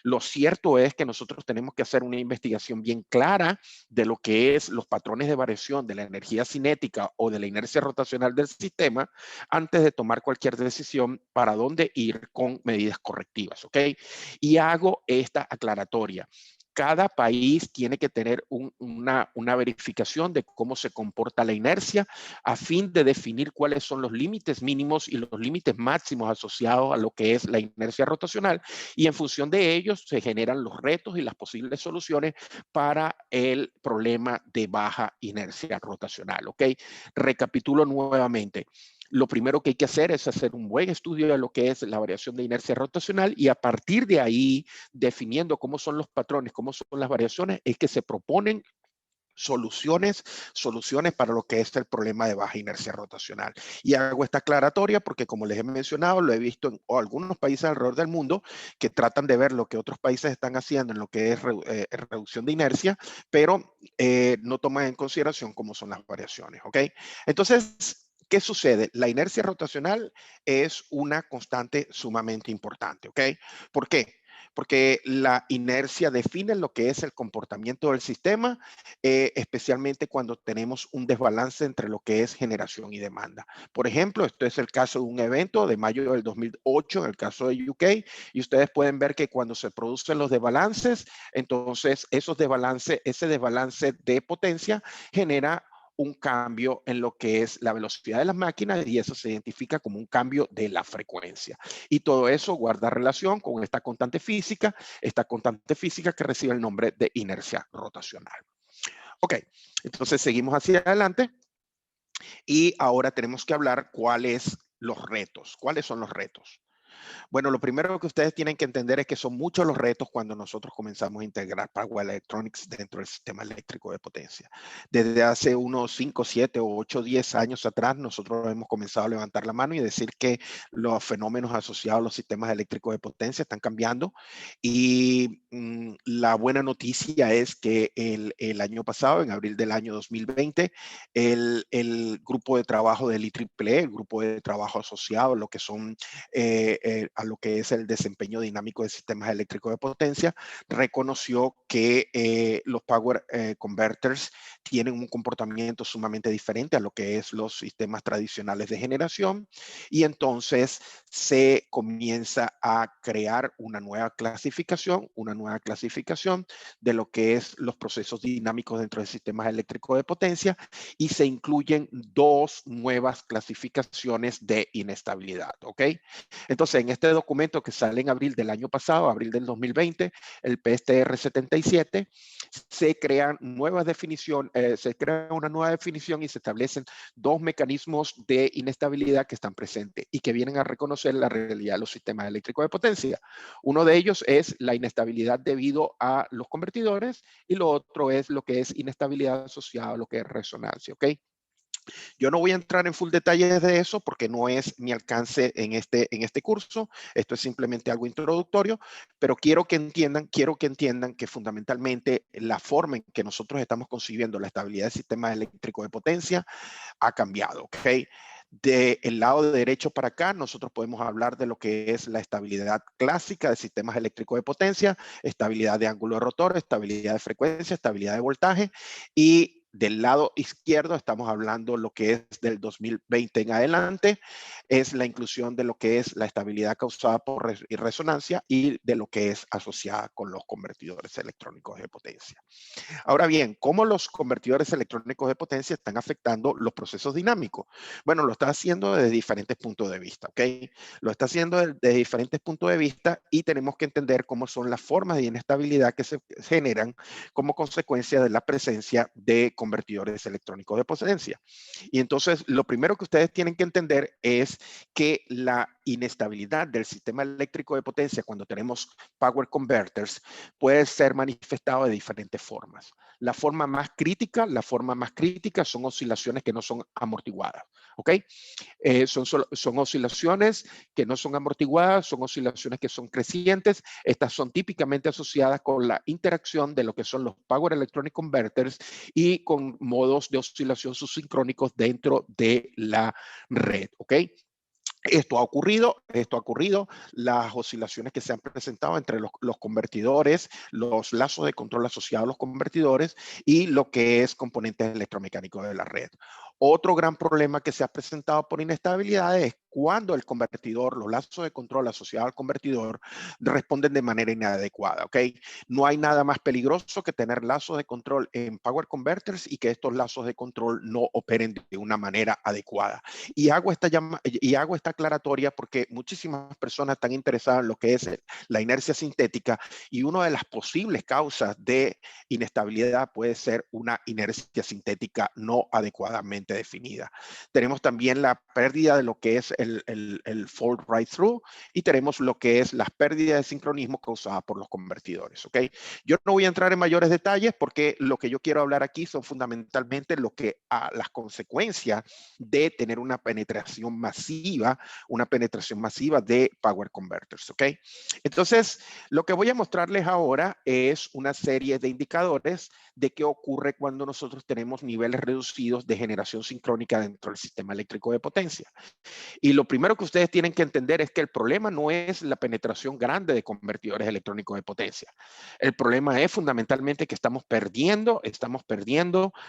Lo cierto es que nosotros tenemos que hacer una investigación bien clara de lo que es los patrones de variación de la energía cinética o de la inercia rotacional del sistema antes de tomar cualquier decisión para dónde ir con medidas correctivas, ¿ok? Y hago esta aclaratoria. Cada país tiene que tener una verificación de cómo se comporta la inercia a fin de definir cuáles son los límites mínimos y los límites máximos asociados a lo que es la inercia rotacional y en función de ellos se generan los retos y las posibles soluciones para el problema de baja inercia rotacional. ¿Ok? Recapitulo nuevamente. Lo primero que hay que hacer es hacer un buen estudio de lo que es la variación de inercia rotacional y a partir de ahí, definiendo cómo son los patrones, cómo son las variaciones, es que se proponen soluciones para lo que es el problema de baja inercia rotacional. Y hago esta aclaratoria porque, como les he mencionado, lo he visto en algunos países alrededor del mundo que tratan de ver lo que otros países están haciendo en lo que es reducción de inercia, pero no toman en consideración cómo son las variaciones. ¿Ok? Entonces, ¿qué sucede? La inercia rotacional es una constante sumamente importante. ¿Ok? ¿Por qué? Porque la inercia define lo que es el comportamiento del sistema, especialmente cuando tenemos un desbalance entre lo que es generación y demanda. Por ejemplo, esto es el caso de un evento de mayo del 2008, en el caso de UK, y ustedes pueden ver que cuando se producen los desbalances, entonces ese desbalance de potencia genera un cambio en lo que es la velocidad de las máquinas y eso se identifica como un cambio de la frecuencia. Y todo eso guarda relación con esta constante física que recibe el nombre de inercia rotacional. Ok, entonces seguimos hacia adelante y ahora tenemos que hablar cuáles son los retos. Bueno, lo primero que ustedes tienen que entender es que son muchos los retos cuando nosotros comenzamos a integrar Power Electronics dentro del sistema eléctrico de potencia. Desde hace unos 5, 7, 8, 10 años atrás, nosotros hemos comenzado a levantar la mano y decir que los fenómenos asociados a los sistemas eléctricos de potencia están cambiando. Y la buena noticia es que el año pasado, en abril del año 2020, el grupo de trabajo del IEEE, el grupo de trabajo asociado, lo que son a lo que es el desempeño dinámico de sistemas eléctricos de potencia, reconoció que los power converters tienen un comportamiento sumamente diferente a lo que es los sistemas tradicionales de generación, y entonces se comienza a crear una nueva clasificación de lo que es los procesos dinámicos dentro del sistema eléctrico de potencia, y se incluyen dos nuevas clasificaciones de inestabilidad, ¿ok? Entonces, en este documento que sale en abril del año pasado, abril del 2020, el PSTR 77, se crean nuevas definiciones, se crea una nueva definición y se establecen dos mecanismos de inestabilidad que están presentes y que vienen a reconocer la realidad de los sistemas eléctricos de potencia. Uno de ellos es la inestabilidad debido a los convertidores y lo otro es lo que es inestabilidad asociada a lo que es resonancia, ¿ok? Yo no voy a entrar en full detalles de eso porque no es mi alcance en este curso. Esto es simplemente algo introductorio, pero quiero que entiendan que fundamentalmente la forma en que nosotros estamos concibiendo la estabilidad del sistema eléctrico de potencia ha cambiado, ¿ok? Del lado derecho para acá, nosotros podemos hablar de lo que es la estabilidad clásica de sistemas eléctricos de potencia, estabilidad de ángulo de rotor, estabilidad de frecuencia, estabilidad de voltaje, y del lado izquierdo estamos hablando lo que es del 2020 en adelante, es la inclusión de lo que es la estabilidad causada por resonancia y de lo que es asociada con los convertidores electrónicos de potencia. Ahora bien, ¿cómo los convertidores electrónicos de potencia están afectando los procesos dinámicos? Bueno, lo está haciendo desde diferentes puntos de vista, ¿ok? Lo está haciendo desde diferentes puntos de vista y tenemos que entender cómo son las formas de inestabilidad que se generan como consecuencia de la presencia de convertidores electrónicos de potencia. Y entonces, lo primero que ustedes tienen que entender es que la inestabilidad del sistema eléctrico de potencia cuando tenemos power converters puede ser manifestado de diferentes formas. La forma más crítica son oscilaciones que no son amortiguadas, ¿ok? Son oscilaciones que no son amortiguadas, son oscilaciones que son crecientes. Estas son típicamente asociadas con la interacción de lo que son los Power Electronic Converters y con modos de oscilación subsincrónicos dentro de la red, ¿ok? Esto ha ocurrido, las oscilaciones que se han presentado entre los convertidores, los lazos de control asociados a los convertidores y lo que es componentes electromecánicos de la red. Otro gran problema que se ha presentado por inestabilidad es cuando el convertidor, los lazos de control asociados al convertidor responden de manera inadecuada, ¿ok? No hay nada más peligroso que tener lazos de control en Power Converters y que estos lazos de control no operen de una manera adecuada. Y hago esta aclaratoria porque muchísimas personas están interesadas en lo que es la inercia sintética y una de las posibles causas de inestabilidad puede ser una inercia sintética no adecuadamente definida. Tenemos también la pérdida de lo que es el fault right through y tenemos lo que es las pérdidas de sincronismo causadas por los convertidores, ¿ok? Yo no voy a entrar en mayores detalles porque lo que yo quiero hablar aquí son fundamentalmente las consecuencias de tener una penetración masiva de power converters, ¿ok? Entonces, lo que voy a mostrarles ahora es una serie de indicadores de qué ocurre cuando nosotros tenemos niveles reducidos de generación sincrónica dentro del sistema eléctrico de potencia. Y lo primero que ustedes tienen que entender es que el problema no es la penetración grande de convertidores electrónicos de potencia. El problema es fundamentalmente que estamos perdiendo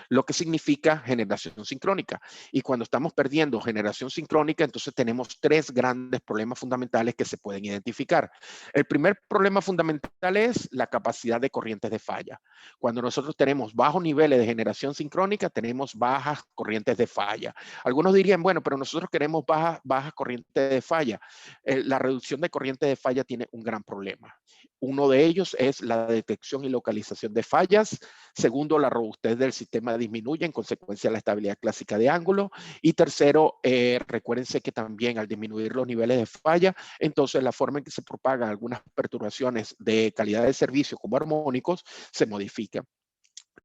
lo que significa generación sincrónica. Y cuando estamos perdiendo generación sincrónica, entonces tenemos tres grandes problemas fundamentales que se pueden identificar. El primer problema fundamental es la capacidad de corrientes de falla. Cuando nosotros tenemos bajos niveles de generación sincrónica, tenemos bajas corrientes de falla. Algunos dirían, bueno, pero nosotros queremos bajas corrientes de falla. La reducción de corriente de falla tiene un gran problema. Uno de ellos es la detección y localización de fallas. Segundo, la robustez del sistema disminuye en consecuencia de la estabilidad clásica de ángulo. Y tercero, recuérdense que también al disminuir los niveles de falla, entonces la forma en que se propagan algunas perturbaciones de calidad de servicio como armónicos se modifica.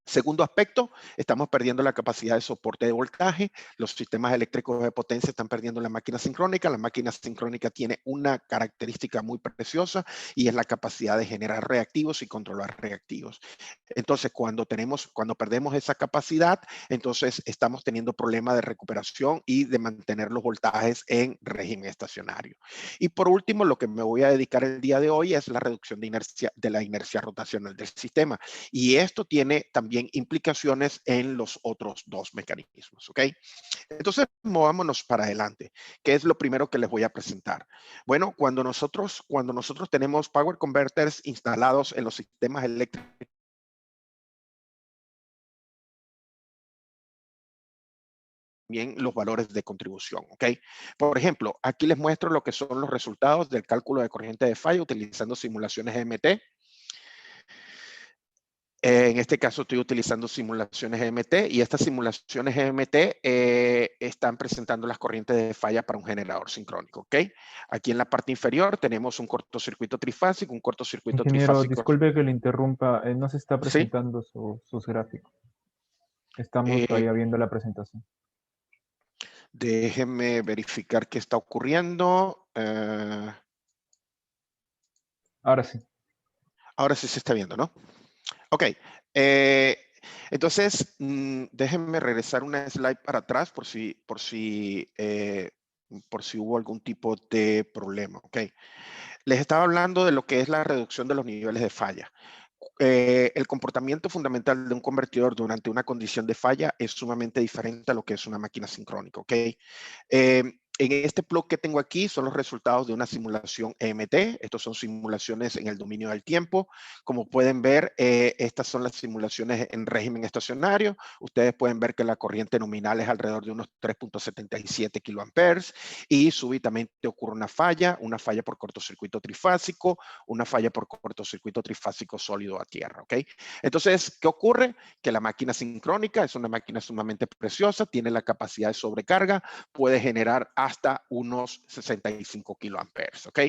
Segundo aspecto, estamos perdiendo la capacidad de soporte de voltaje. Los sistemas eléctricos de potencia están perdiendo la máquina sincrónica. La máquina sincrónica tiene una característica muy preciosa y es la capacidad de generar reactivos y controlar reactivos. Entonces, cuando perdemos esa capacidad, entonces estamos teniendo problemas de recuperación y de mantener los voltajes en régimen estacionario. Y por último, lo que me voy a dedicar el día de hoy es la reducción de la inercia rotacional del sistema. Y esto tiene también también implicaciones en los otros dos mecanismos, ¿ok? Entonces, movámonos para adelante. ¿Qué es lo primero que les voy a presentar? Bueno, cuando nosotros tenemos power converters instalados en los sistemas eléctricos, también los valores de contribución, ¿ok? Por ejemplo, aquí les muestro lo que son los resultados del cálculo de corriente de falla utilizando simulaciones EMT. En este caso estoy utilizando simulaciones EMT y estas simulaciones EMT están presentando las corrientes de falla para un generador sincrónico, ¿ok? Aquí en la parte inferior tenemos un cortocircuito trifásico, un cortocircuito Ingeniero, trifásico, disculpe que le interrumpa, no se está ¿sí? presentando sus gráficos. Estamos todavía viendo la presentación. Déjenme verificar qué está ocurriendo. Ahora sí. Ahora sí se está viendo, ¿no? Ok. Entonces, déjenme regresar una slide para atrás por si hubo algún tipo de problema, ¿ok? Les estaba hablando de lo que es la reducción de los niveles de falla. El comportamiento fundamental de un convertidor durante una condición de falla es sumamente diferente a lo que es una máquina sincrónica, ¿ok? En este plot que tengo aquí son los resultados de una simulación EMT. Estos son simulaciones en el dominio del tiempo. Como pueden ver, estas son las simulaciones en régimen estacionario. Ustedes pueden ver que la corriente nominal es alrededor de unos 3.77 kiloamperes y súbitamente ocurre una falla por cortocircuito trifásico, una falla por cortocircuito trifásico sólido a tierra, ¿ok? Entonces, ¿qué ocurre? Que la máquina sincrónica es una máquina sumamente preciosa, tiene la capacidad de sobrecarga, puede generar hasta unos 65 kiloamperes, ¿ok?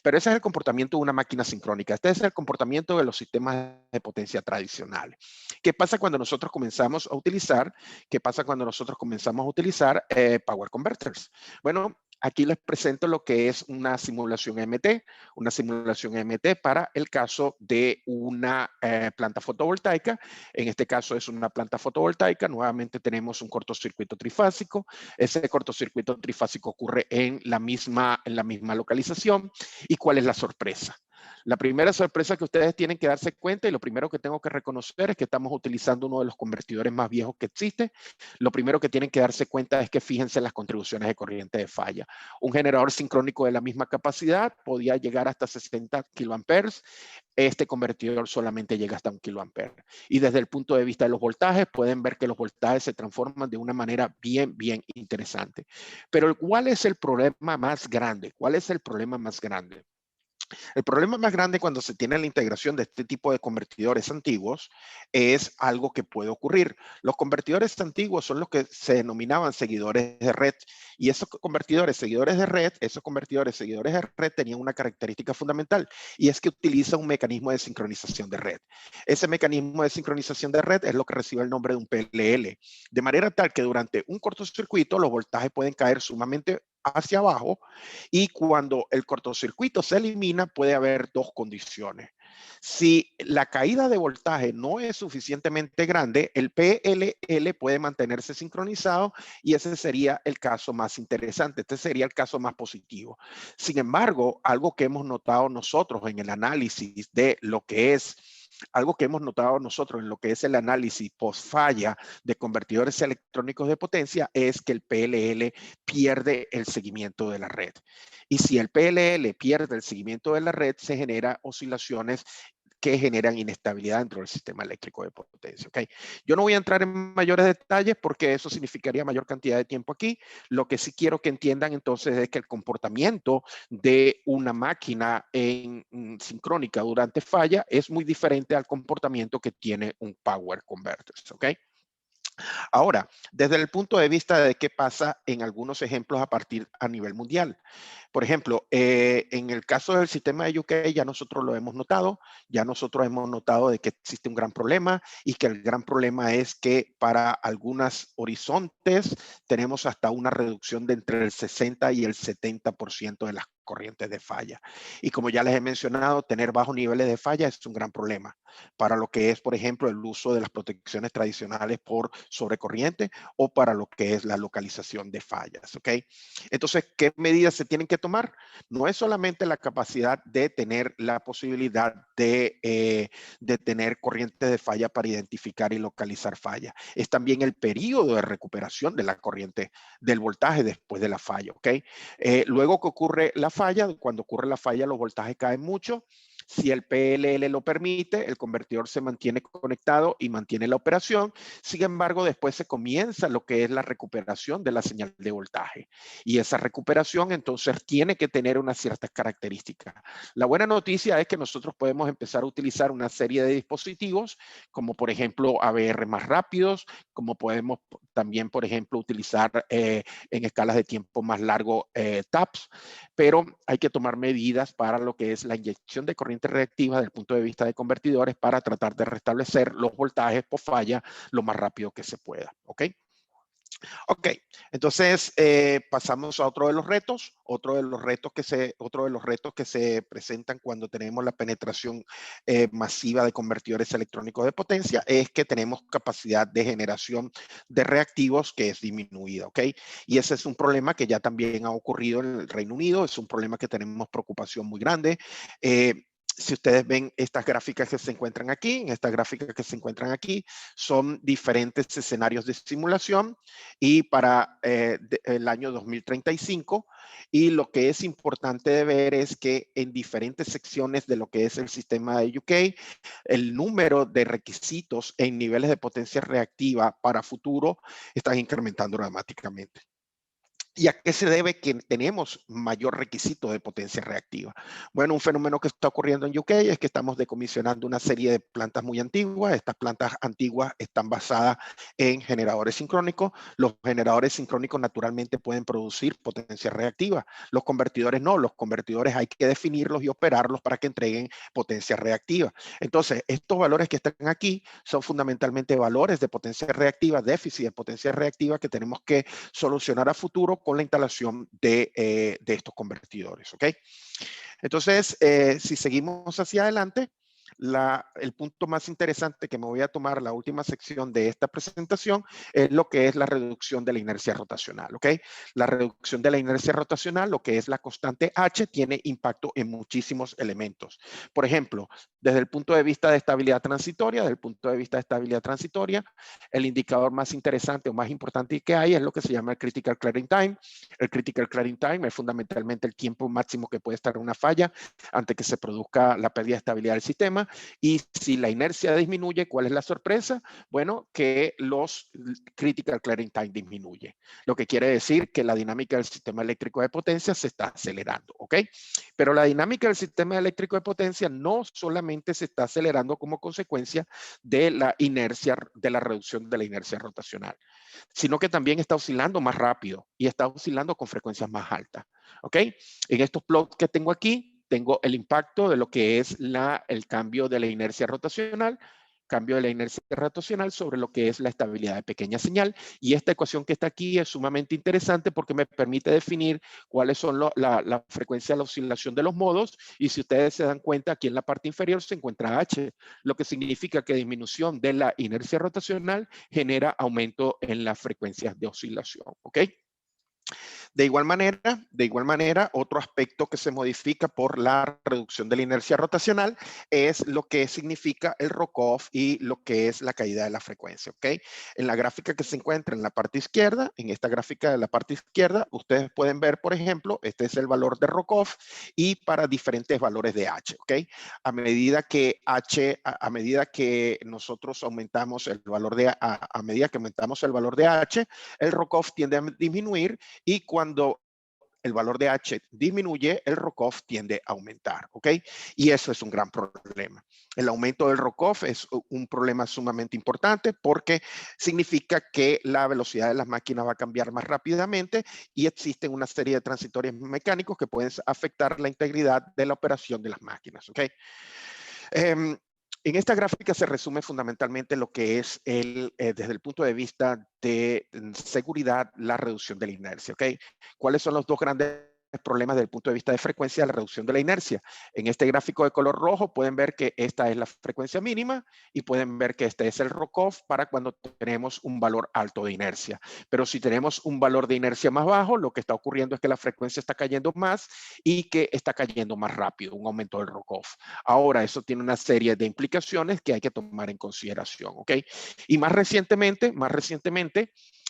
Pero ese es el comportamiento de una máquina sincrónica. Este es el comportamiento de los sistemas de potencia tradicionales. ¿Qué pasa cuando nosotros comenzamos a utilizar? Power converters? Bueno, aquí les presento lo que es una simulación EMT para el caso de una planta fotovoltaica. En este caso es una planta fotovoltaica. Nuevamente tenemos un cortocircuito trifásico. Ese cortocircuito trifásico ocurre en la misma localización. ¿Y cuál es la sorpresa? La primera sorpresa que ustedes tienen que darse cuenta y lo primero que tengo que reconocer es que estamos utilizando uno de los convertidores más viejos que existe. Lo primero que tienen que darse cuenta es que fíjense las contribuciones de corriente de falla. Un generador sincrónico de la misma capacidad podía llegar hasta 60 kiloamperes. Este convertidor solamente llega hasta 1 kiloampere. Y desde el punto de vista de los voltajes, pueden ver que los voltajes se transforman de una manera bien interesante. Pero ¿cuál es el problema más grande? ¿Cuál es el problema más grande? El problema más grande cuando se tiene la integración de este tipo de convertidores antiguos es algo que puede ocurrir. Los convertidores antiguos son los que se denominaban seguidores de red y esos convertidores seguidores de red tenían una característica fundamental y es que utilizan un mecanismo de sincronización de red. Ese mecanismo de sincronización de red es lo que recibe el nombre de un PLL, de manera tal que durante un cortocircuito los voltajes pueden caer sumamente hacia abajo y cuando el cortocircuito se elimina puede haber dos condiciones. Si la caída de voltaje no es suficientemente grande, el PLL puede mantenerse sincronizado y ese sería el caso más interesante, este sería el caso más positivo. Sin embargo, algo que hemos notado nosotros en el análisis de lo que es el análisis post falla de convertidores electrónicos de potencia es que el PLL pierde el seguimiento de la red. Y si el PLL pierde el seguimiento de la red, se generan oscilaciones que generan inestabilidad dentro del sistema eléctrico de potencia. ¿Okay? Yo no voy a entrar en mayores detalles porque eso significaría mayor cantidad de tiempo aquí. Lo que sí quiero que entiendan entonces es que el comportamiento de una máquina sincrónica durante falla es muy diferente al comportamiento que tiene un power converter. ¿Okay? Ahora, desde el punto de vista de qué pasa en algunos ejemplos a nivel mundial. Por ejemplo, en el caso del sistema de UK ya nosotros lo hemos notado, de que existe un gran problema y que el gran problema es que para algunos horizontes tenemos hasta una reducción de entre el 60 y el 70% de las corrientes de falla. Y como ya les he mencionado, tener bajos niveles de falla es un gran problema para lo que es, por ejemplo, el uso de las protecciones tradicionales por sobrecorriente o para lo que es la localización de fallas, ¿ok? Entonces, ¿qué medidas se tienen que tomar? No es solamente la capacidad de tener la posibilidad de tener corrientes de falla para identificar y localizar fallas. Es también el periodo de recuperación de la corriente del voltaje después de la falla, ¿ok? Luego que ocurre la falla, cuando ocurre la falla, los voltajes caen mucho. Si el PLL lo permite, el convertidor se mantiene conectado y mantiene la operación. Sin embargo, después se comienza lo que es la recuperación de la señal de voltaje. Y esa recuperación entonces tiene que tener unas ciertas características. La buena noticia es que nosotros podemos empezar a utilizar una serie de dispositivos, como por ejemplo ABR más rápidos, como podemos también, por ejemplo, utilizar en escalas de tiempo más largo TAPS, pero hay que tomar medidas para lo que es la inyección de corriente reactiva desde el punto de vista de convertidores para tratar de restablecer los voltajes por falla lo más rápido que se pueda, ¿ok? Ok, entonces pasamos a otro de los retos. Otro de los retos que se presentan cuando tenemos la penetración masiva de convertidores electrónicos de potencia es que tenemos capacidad de generación de reactivos que es disminuida, ¿ok? Y ese es un problema que ya también ha ocurrido en el Reino Unido, es un problema que tenemos preocupación muy grande. Si ustedes ven estas gráficas que se encuentran aquí, son diferentes escenarios de simulación y para el año 2035. Y lo que es importante de ver es que en diferentes secciones de lo que es el sistema de UK, el número de requisitos en niveles de potencia reactiva para futuro están incrementando dramáticamente. ¿Y a qué se debe que tenemos mayor requisito de potencia reactiva? Bueno, un fenómeno que está ocurriendo en UK es que estamos decomisionando una serie de plantas muy antiguas. Estas plantas antiguas están basadas en generadores sincrónicos. Los generadores sincrónicos naturalmente pueden producir potencia reactiva. Los convertidores no. Los convertidores hay que definirlos y operarlos para que entreguen potencia reactiva. Entonces, estos valores que están aquí son fundamentalmente valores de potencia reactiva, déficit de potencia reactiva que tenemos que solucionar a futuro con la instalación de estos convertidores, ¿ok? Entonces, si seguimos hacia adelante, el punto más interesante que me voy a tomar, la última sección de esta presentación, es lo que es la reducción de la inercia rotacional, ¿ok? La reducción de la inercia rotacional, lo que es la constante H, tiene impacto en muchísimos elementos. Por ejemplo, desde el punto de vista de estabilidad transitoria, el indicador más interesante o más importante que hay es lo que se llama el Critical Clearing Time. El Critical Clearing Time es fundamentalmente el tiempo máximo que puede estar en una falla antes que se produzca la pérdida de estabilidad del sistema. Y si la inercia disminuye, ¿cuál es la sorpresa? Bueno, que los Critical Clearing Time disminuye. Lo que quiere decir que la dinámica del sistema eléctrico de potencia se está acelerando, ¿ok? Pero la dinámica del sistema eléctrico de potencia no solamente se está acelerando como consecuencia de la inercia, de la reducción de la inercia rotacional, sino que también está oscilando más rápido y está oscilando con frecuencias más altas, ¿ok? En estos plots que tengo aquí, tengo el impacto de lo que es el cambio de la inercia rotacional sobre lo que es la estabilidad de pequeña señal. Y esta ecuación que está aquí es sumamente interesante porque me permite definir cuáles son la frecuencia de la oscilación de los modos. Y si ustedes se dan cuenta, aquí en la parte inferior se encuentra H, lo que significa que disminución de la inercia rotacional genera aumento en las frecuencias de oscilación, ¿ok? De igual manera, otro aspecto que se modifica por la reducción de la inercia rotacional es lo que significa el rock-off y lo que es la caída de la frecuencia, ¿ok? En la gráfica que se encuentra en la parte izquierda, en esta gráfica de la parte izquierda, ustedes pueden ver, por ejemplo, este es el valor de rock-off y para diferentes valores de H, ¿ok? A medida que nosotros aumentamos el valor de a medida que aumentamos el valor de H, el rock-off tiende a disminuir y cuando el valor de H disminuye, el rock-off tiende a aumentar, ¿ok? Y eso es un gran problema. El aumento del rock-off es un problema sumamente importante porque significa que la velocidad de las máquinas va a cambiar más rápidamente y existen una serie de transitorios mecánicos que pueden afectar la integridad de la operación de las máquinas, ¿ok? En esta gráfica se resume fundamentalmente lo que es desde el punto de vista de seguridad, la reducción de la inercia, ¿ok? ¿Cuáles son los dos grandes problemas desde el punto de vista de frecuencia de la reducción de la inercia. En este gráfico de color rojo pueden ver que esta es la frecuencia mínima y pueden ver que este es el ROCOF para cuando tenemos un valor alto de inercia. Pero si tenemos un valor de inercia más bajo, lo que está ocurriendo es que la frecuencia está cayendo más y que está cayendo más rápido, un aumento del ROCOF. Ahora, eso tiene una serie de implicaciones que hay que tomar en consideración, ¿ok? Y más recientemente,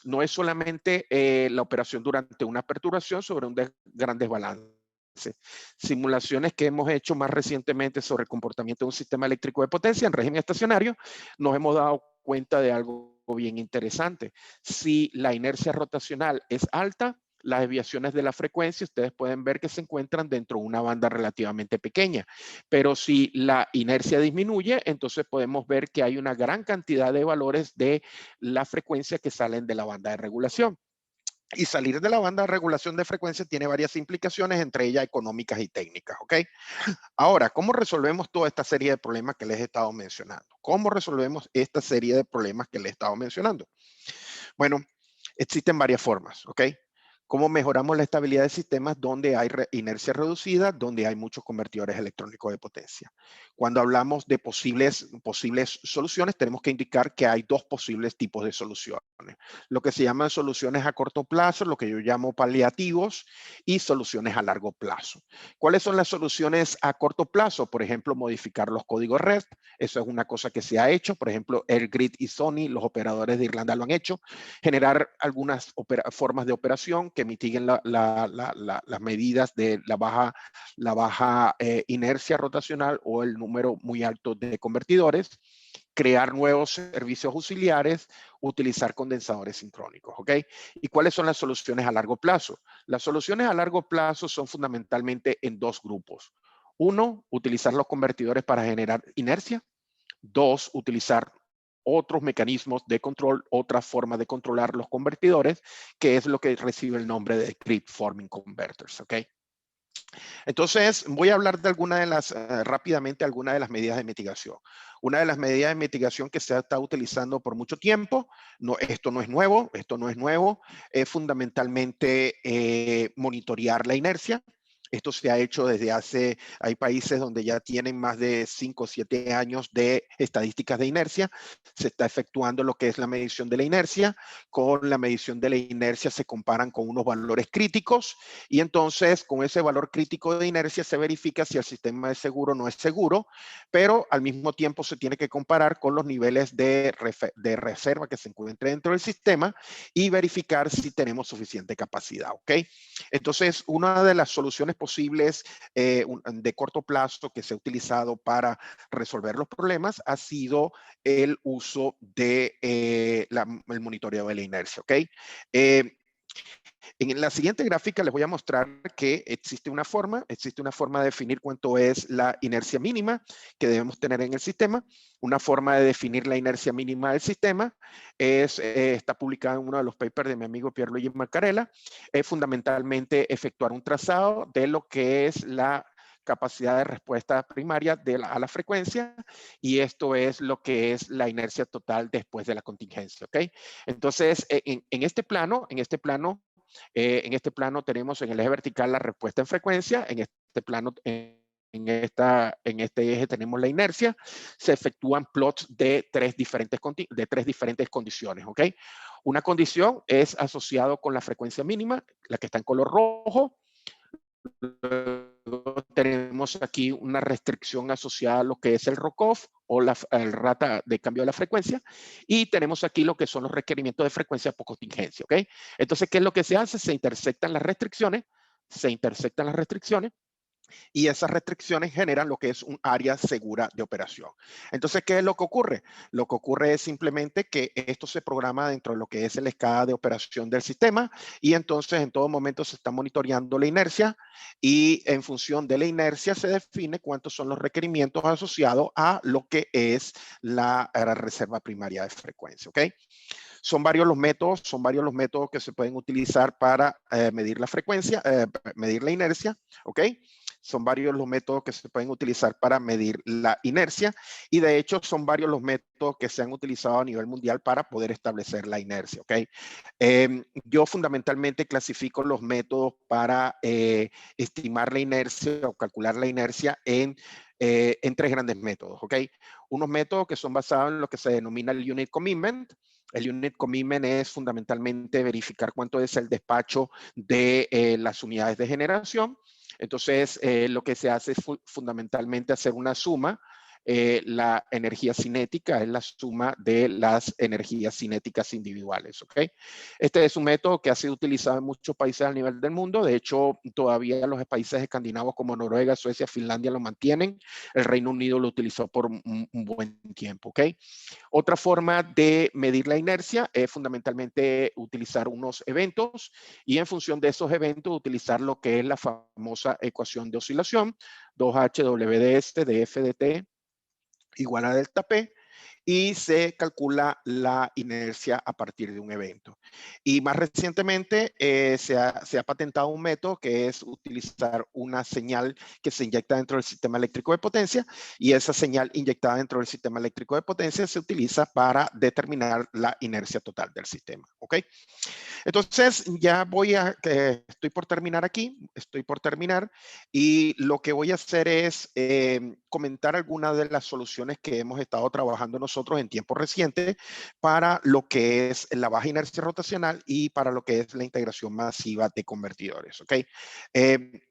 no es solamente la operación durante una perturbación sobre un gran desbalance. Simulaciones que hemos hecho más recientemente sobre el comportamiento de un sistema eléctrico de potencia en régimen estacionario, nos hemos dado cuenta de algo bien interesante. Si la inercia rotacional es alta, las desviaciones de la frecuencia, ustedes pueden ver que se encuentran dentro de una banda relativamente pequeña. Pero si la inercia disminuye, entonces podemos ver que hay una gran cantidad de valores de la frecuencia que salen de la banda de regulación. Y salir de la banda de regulación de frecuencia tiene varias implicaciones, entre ellas económicas y técnicas, ¿ok? Ahora, ¿cómo resolvemos toda esta serie de problemas que les he estado mencionando? ¿Cómo resolvemos esta serie de problemas que les he estado mencionando? Bueno, existen varias formas, ¿ok? ¿Cómo mejoramos la estabilidad de sistemas donde hay inercia reducida, donde hay muchos convertidores electrónicos de potencia? Cuando hablamos de posibles soluciones, tenemos que indicar que hay dos posibles tipos de soluciones. Lo que se llaman soluciones a corto plazo, lo que yo llamo paliativos, y soluciones a largo plazo. ¿Cuáles son las soluciones a corto plazo? Por ejemplo, modificar los códigos REST. Eso es una cosa que se ha hecho. Por ejemplo, AirGrid y Sony, los operadores de Irlanda lo han hecho. Generar algunas formas de operación que mitiguen las medidas de la baja inercia rotacional o el número muy alto de convertidores, crear nuevos servicios auxiliares, utilizar condensadores sincrónicos, ¿ok? ¿Y cuáles son las soluciones a largo plazo? Las soluciones a largo plazo son fundamentalmente en dos grupos. Uno, utilizar los convertidores para generar inercia. Dos, utilizar otros mecanismos de control, otra forma de controlar los convertidores, que es lo que recibe el nombre de Grid Forming Converters, ¿ok? Entonces, voy a hablar de rápidamente algunas de las medidas de mitigación. Una de las medidas de mitigación que se ha estado utilizando por mucho tiempo, esto no es nuevo, es fundamentalmente monitorear la inercia. Esto se ha hecho desde hay países donde ya tienen más de 5 o 7 años de estadísticas de inercia. Se está efectuando lo que es la medición de la inercia. Con la medición de la inercia se comparan con unos valores críticos y entonces con ese valor crítico de inercia se verifica si el sistema es seguro o no es seguro, pero al mismo tiempo se tiene que comparar con los niveles de reserva que se encuentran dentro del sistema y verificar si tenemos suficiente capacidad, ¿ok? Entonces, una de las soluciones posibles de corto plazo que se ha utilizado para resolver los problemas ha sido el uso de el monitoreo de la inercia, ¿ok? En la siguiente gráfica les voy a mostrar que existe una forma de definir cuánto es la inercia mínima que debemos tener en el sistema. Una forma de definir la inercia mínima del sistema está publicada en uno de los papers de mi amigo Pierluigi Maccarella. Es fundamentalmente efectuar un trazado de lo que es la capacidad de respuesta primaria a la frecuencia, y esto es lo que es la inercia total después de la contingencia, ¿ok? Entonces, en este plano tenemos en el eje vertical la respuesta en frecuencia, en este plano, en este eje tenemos la inercia. Se efectúan plots de tres diferentes condiciones, ¿ok? Una condición es asociado con la frecuencia mínima, la que está en color rojo. Luego tenemos aquí una restricción asociada a lo que es el ROCOF o el rata de cambio de la frecuencia, y tenemos aquí lo que son los requerimientos de frecuencia por contingencia, ¿ok? Entonces, ¿qué es lo que se hace? Se intersectan las restricciones, y esas restricciones generan lo que es un área segura de operación. Entonces, ¿qué es lo que ocurre? Lo que ocurre es simplemente que esto se programa dentro de lo que es la escala de operación del sistema, y entonces en todo momento se está monitoreando la inercia, y en función de la inercia se define cuántos son los requerimientos asociados a lo que es la reserva primaria de frecuencia, ¿ok? Son varios los métodos que se pueden utilizar para medir la frecuencia, medir la inercia, ¿ok? son varios los métodos que se pueden utilizar para medir la inercia y de hecho son varios los métodos que se han utilizado a nivel mundial para poder establecer la inercia, ¿ok? Yo fundamentalmente clasifico los métodos para estimar la inercia o calcular la inercia en 3 grandes métodos, ¿ok? Unos métodos que son basados en lo que se denomina el Unit Commitment. El Unit Commitment es fundamentalmente verificar cuánto es el despacho de las unidades de generación. Entonces, lo que se hace es fundamentalmente hacer una suma. La energía cinética es la suma de las energías cinéticas individuales, ¿ok? Este es un método que ha sido utilizado en muchos países a nivel del mundo. De hecho, todavía los países escandinavos como Noruega, Suecia, Finlandia lo mantienen. El Reino Unido lo utilizó por un buen tiempo, ¿ok? Otra forma de medir la inercia es fundamentalmente utilizar unos eventos y en función de esos eventos utilizar lo que es la famosa ecuación de oscilación, 2H_WDS de F de T igual a delta P, y se calcula la inercia a partir de un evento. Y más recientemente se ha patentado un método que es utilizar una señal que se inyecta dentro del sistema eléctrico de potencia y esa señal inyectada dentro del sistema eléctrico de potencia se utiliza para determinar la inercia total del sistema, ¿ok? Entonces, ya estoy por terminar aquí, y lo que voy a hacer es comentar algunas de las soluciones que hemos estado trabajando nosotros en tiempo reciente para lo que es la baja inercia rotacional y para lo que es la integración masiva de convertidores, ¿ok?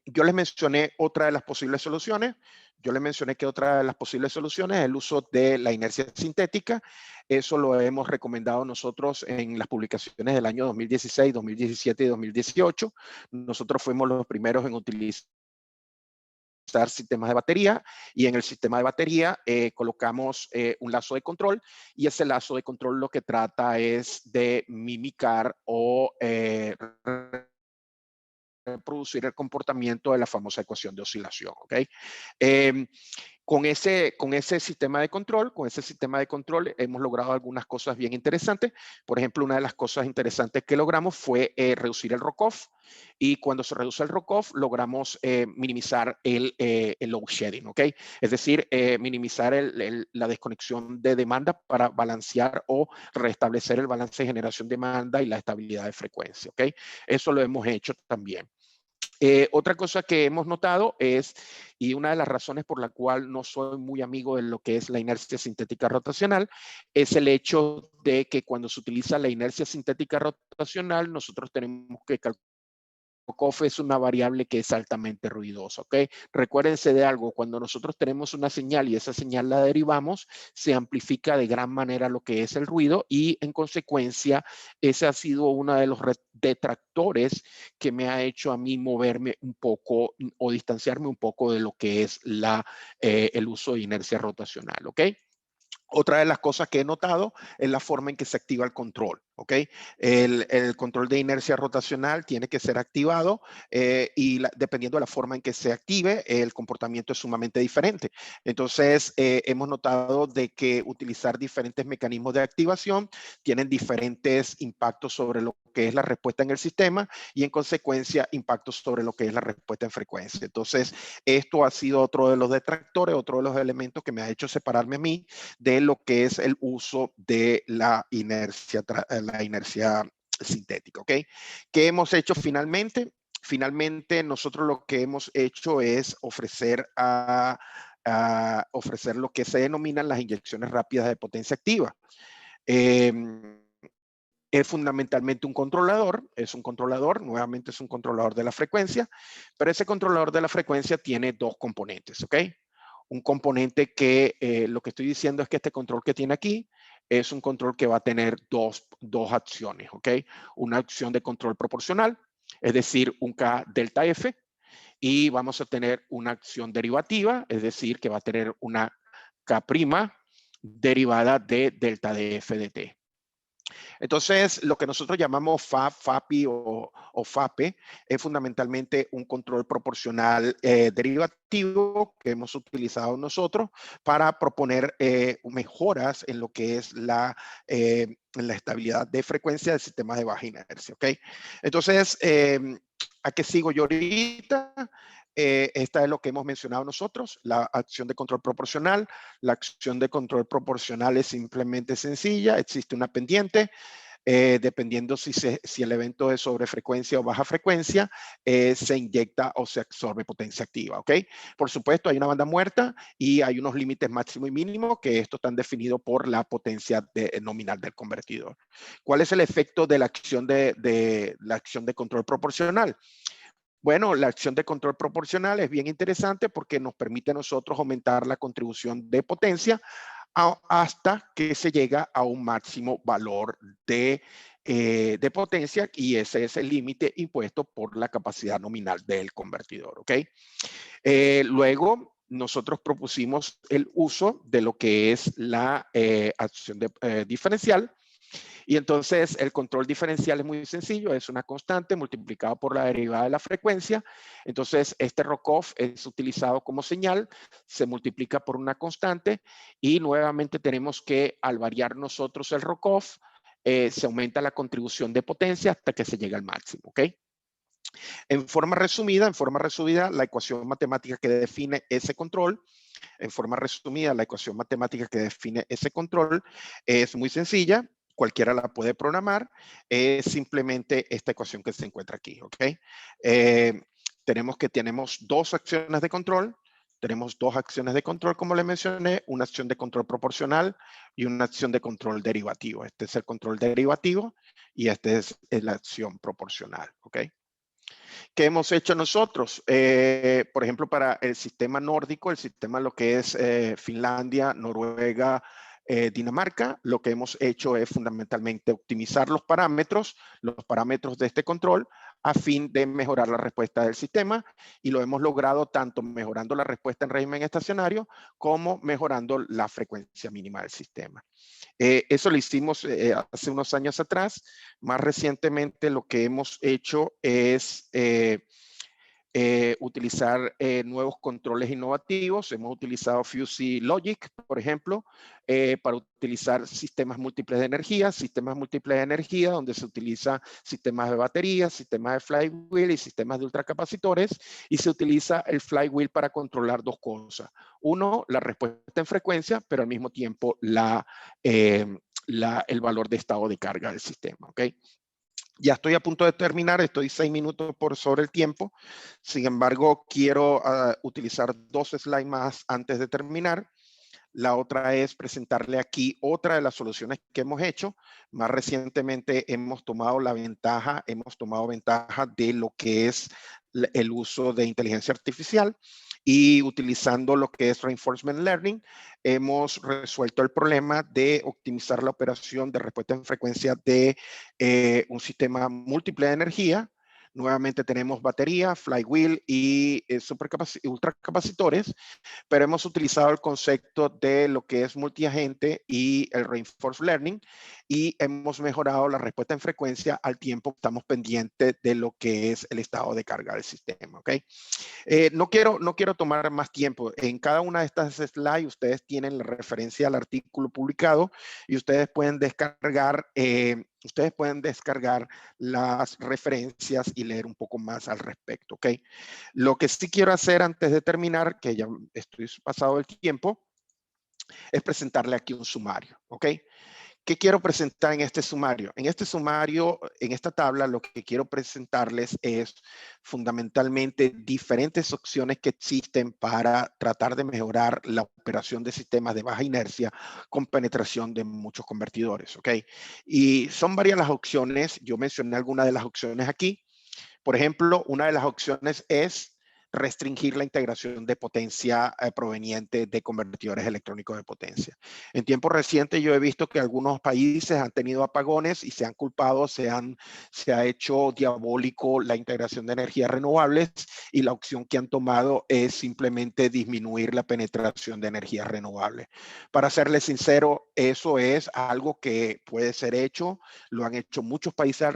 Yo les mencioné otra de las posibles soluciones. Yo les mencioné que otra de las posibles soluciones es el uso de la inercia sintética. Eso lo hemos recomendado nosotros en las publicaciones del año 2016, 2017 y 2018. Nosotros fuimos los primeros en utilizar sistemas de batería y en el sistema de batería colocamos un lazo de control y ese lazo de control lo que trata es de mimicar o reproducir el comportamiento de la famosa ecuación de oscilación, ¿ok? Con ese sistema de control, hemos logrado algunas cosas bien interesantes. Por ejemplo, una de las cosas interesantes que logramos fue reducir el rock-off. Y cuando se reduce el rock-off, logramos minimizar el load shedding, ¿ok? Es decir, minimizar la desconexión de demanda para balancear o restablecer el balance de generación-demanda y la estabilidad de frecuencia, ¿ok? Eso lo hemos hecho también. Otra cosa que hemos notado es, y una de las razones por la cual no soy muy amigo de lo que es la inercia sintética rotacional, es el hecho de que cuando se utiliza la inercia sintética rotacional, nosotros tenemos que calcular COF es una variable que es altamente ruidosa, ¿ok? Recuérdense de algo, cuando nosotros tenemos una señal y esa señal la derivamos, se amplifica de gran manera lo que es el ruido y en consecuencia ese ha sido uno de los detractores que me ha hecho a mí moverme un poco o distanciarme un poco de lo que es el uso de inercia rotacional, ¿ok? Otra de las cosas que he notado es la forma en que se activa el control, ¿ok? El control de inercia rotacional tiene que ser activado y dependiendo de la forma en que se active, el comportamiento es sumamente diferente. Entonces, hemos notado de que utilizar diferentes mecanismos de activación tienen diferentes impactos sobre lo que es la respuesta en el sistema y en consecuencia impactos sobre lo que es la respuesta en frecuencia. Entonces, esto ha sido otro de los detractores, otro de los elementos que me ha hecho separarme a mí de lo que es el uso de la inercia sintética, ¿ok? ¿Qué hemos hecho finalmente? Finalmente, nosotros lo que hemos hecho es ofrecer lo que se denominan las inyecciones rápidas de potencia activa. Es fundamentalmente un controlador, nuevamente es un controlador de la frecuencia, pero ese controlador de la frecuencia tiene dos componentes, ¿ok? Un componente que lo que estoy diciendo es que este control que tiene aquí es un control que va a tener dos acciones, ¿ok? Una acción de control proporcional, es decir, un K delta F, y vamos a tener una acción derivativa, es decir, que va a tener una K' derivada de delta de F de T. Entonces, lo que nosotros llamamos FAPI o FAPE es fundamentalmente un control proporcional derivativo que hemos utilizado nosotros para proponer mejoras en lo que es la estabilidad de frecuencia del sistema de baja inercia, ¿ok? Entonces, ¿a qué sigo yo ahorita? esta es lo que hemos mencionado nosotros, la acción de control proporcional. La acción de control proporcional es simplemente sencilla, existe una pendiente. Dependiendo si el evento es sobre frecuencia o baja frecuencia, se inyecta o se absorbe potencia activa, ¿ok? Por supuesto, hay una banda muerta y hay unos límites máximo y mínimo que estos están definidos por la potencia nominal del convertidor. ¿Cuál es el efecto de la acción la acción de control proporcional? Bueno, la acción de control proporcional es bien interesante porque nos permite a nosotros aumentar la contribución de potencia hasta que se llega a un máximo valor de potencia, y ese es el límite impuesto por la capacidad nominal del convertidor, ¿ok? Luego, nosotros propusimos el uso de lo que es la acción diferencial. Y entonces el control diferencial es muy sencillo, es una constante multiplicada por la derivada de la frecuencia. Entonces este ROCOF es utilizado como señal, se multiplica por una constante y nuevamente tenemos que, al variar nosotros el ROCOF, se aumenta la contribución de potencia hasta que se llega al máximo, ¿ok? En forma resumida, la ecuación matemática que define ese control, es muy sencilla. Cualquiera la puede programar. Es simplemente esta ecuación que se encuentra aquí, ¿ok? Tenemos dos acciones de control. Como le mencioné, una acción de control proporcional y una acción de control derivativo. Este es el control derivativo y este es la acción proporcional, ¿ok? ¿Qué hemos hecho nosotros? Por ejemplo, para el sistema nórdico, el sistema lo que es Finlandia, Noruega, Dinamarca, lo que hemos hecho es fundamentalmente optimizar los parámetros de este control a fin de mejorar la respuesta del sistema, y lo hemos logrado tanto mejorando la respuesta en régimen estacionario como mejorando la frecuencia mínima del sistema. Eso lo hicimos hace unos años atrás. Más recientemente lo que hemos hecho es utilizar nuevos controles innovativos. Hemos utilizado Fuzzy Logic, por ejemplo, para utilizar sistemas múltiples de energía, donde se utiliza sistemas de baterías, sistemas de flywheel y sistemas de ultracapacitores, y se utiliza el flywheel para controlar dos cosas. Uno, la respuesta en frecuencia, pero al mismo tiempo el valor de estado de carga del sistema, ¿ok? Ya estoy a punto de terminar, estoy 6 minutos por sobre el tiempo. Sin embargo, quiero utilizar 2 slides más antes de terminar. La otra es presentarle aquí otra de las soluciones que hemos hecho. Más recientemente hemos tomado ventaja de lo que es el uso de inteligencia artificial, y utilizando lo que es Reinforcement Learning, hemos resuelto el problema de optimizar la operación de respuesta en frecuencia de un sistema múltiple de energía. Nuevamente tenemos batería, flywheel y ultracapacitores, pero hemos utilizado el concepto de lo que es multiagente y el Reinforced Learning, y hemos mejorado la respuesta en frecuencia al tiempo que estamos pendientes de lo que es el estado de carga del sistema, ¿ok? No quiero tomar más tiempo. En cada una de estas slides ustedes tienen la referencia al artículo publicado, y ustedes pueden descargar las referencias y leer un poco más al respecto, ¿ok? Lo que sí quiero hacer antes de terminar, que ya estoy pasado el tiempo, es presentarle aquí un sumario, ¿ok? ¿Qué quiero presentar en este sumario? En esta tabla, lo que quiero presentarles es fundamentalmente diferentes opciones que existen para tratar de mejorar la operación de sistemas de baja inercia con penetración de muchos convertidores, ¿ok? Y son varias las opciones. Yo mencioné algunas de las opciones aquí. Por ejemplo, una de las opciones es restringir la integración de potencia proveniente de convertidores electrónicos de potencia. En tiempos recientes yo he visto que algunos países han tenido apagones y se han culpado, se ha hecho diabólico la integración de energías renovables, y la opción que han tomado es simplemente disminuir la penetración de energías renovables. Para serles sincero, eso es algo que puede ser hecho, lo han hecho muchos países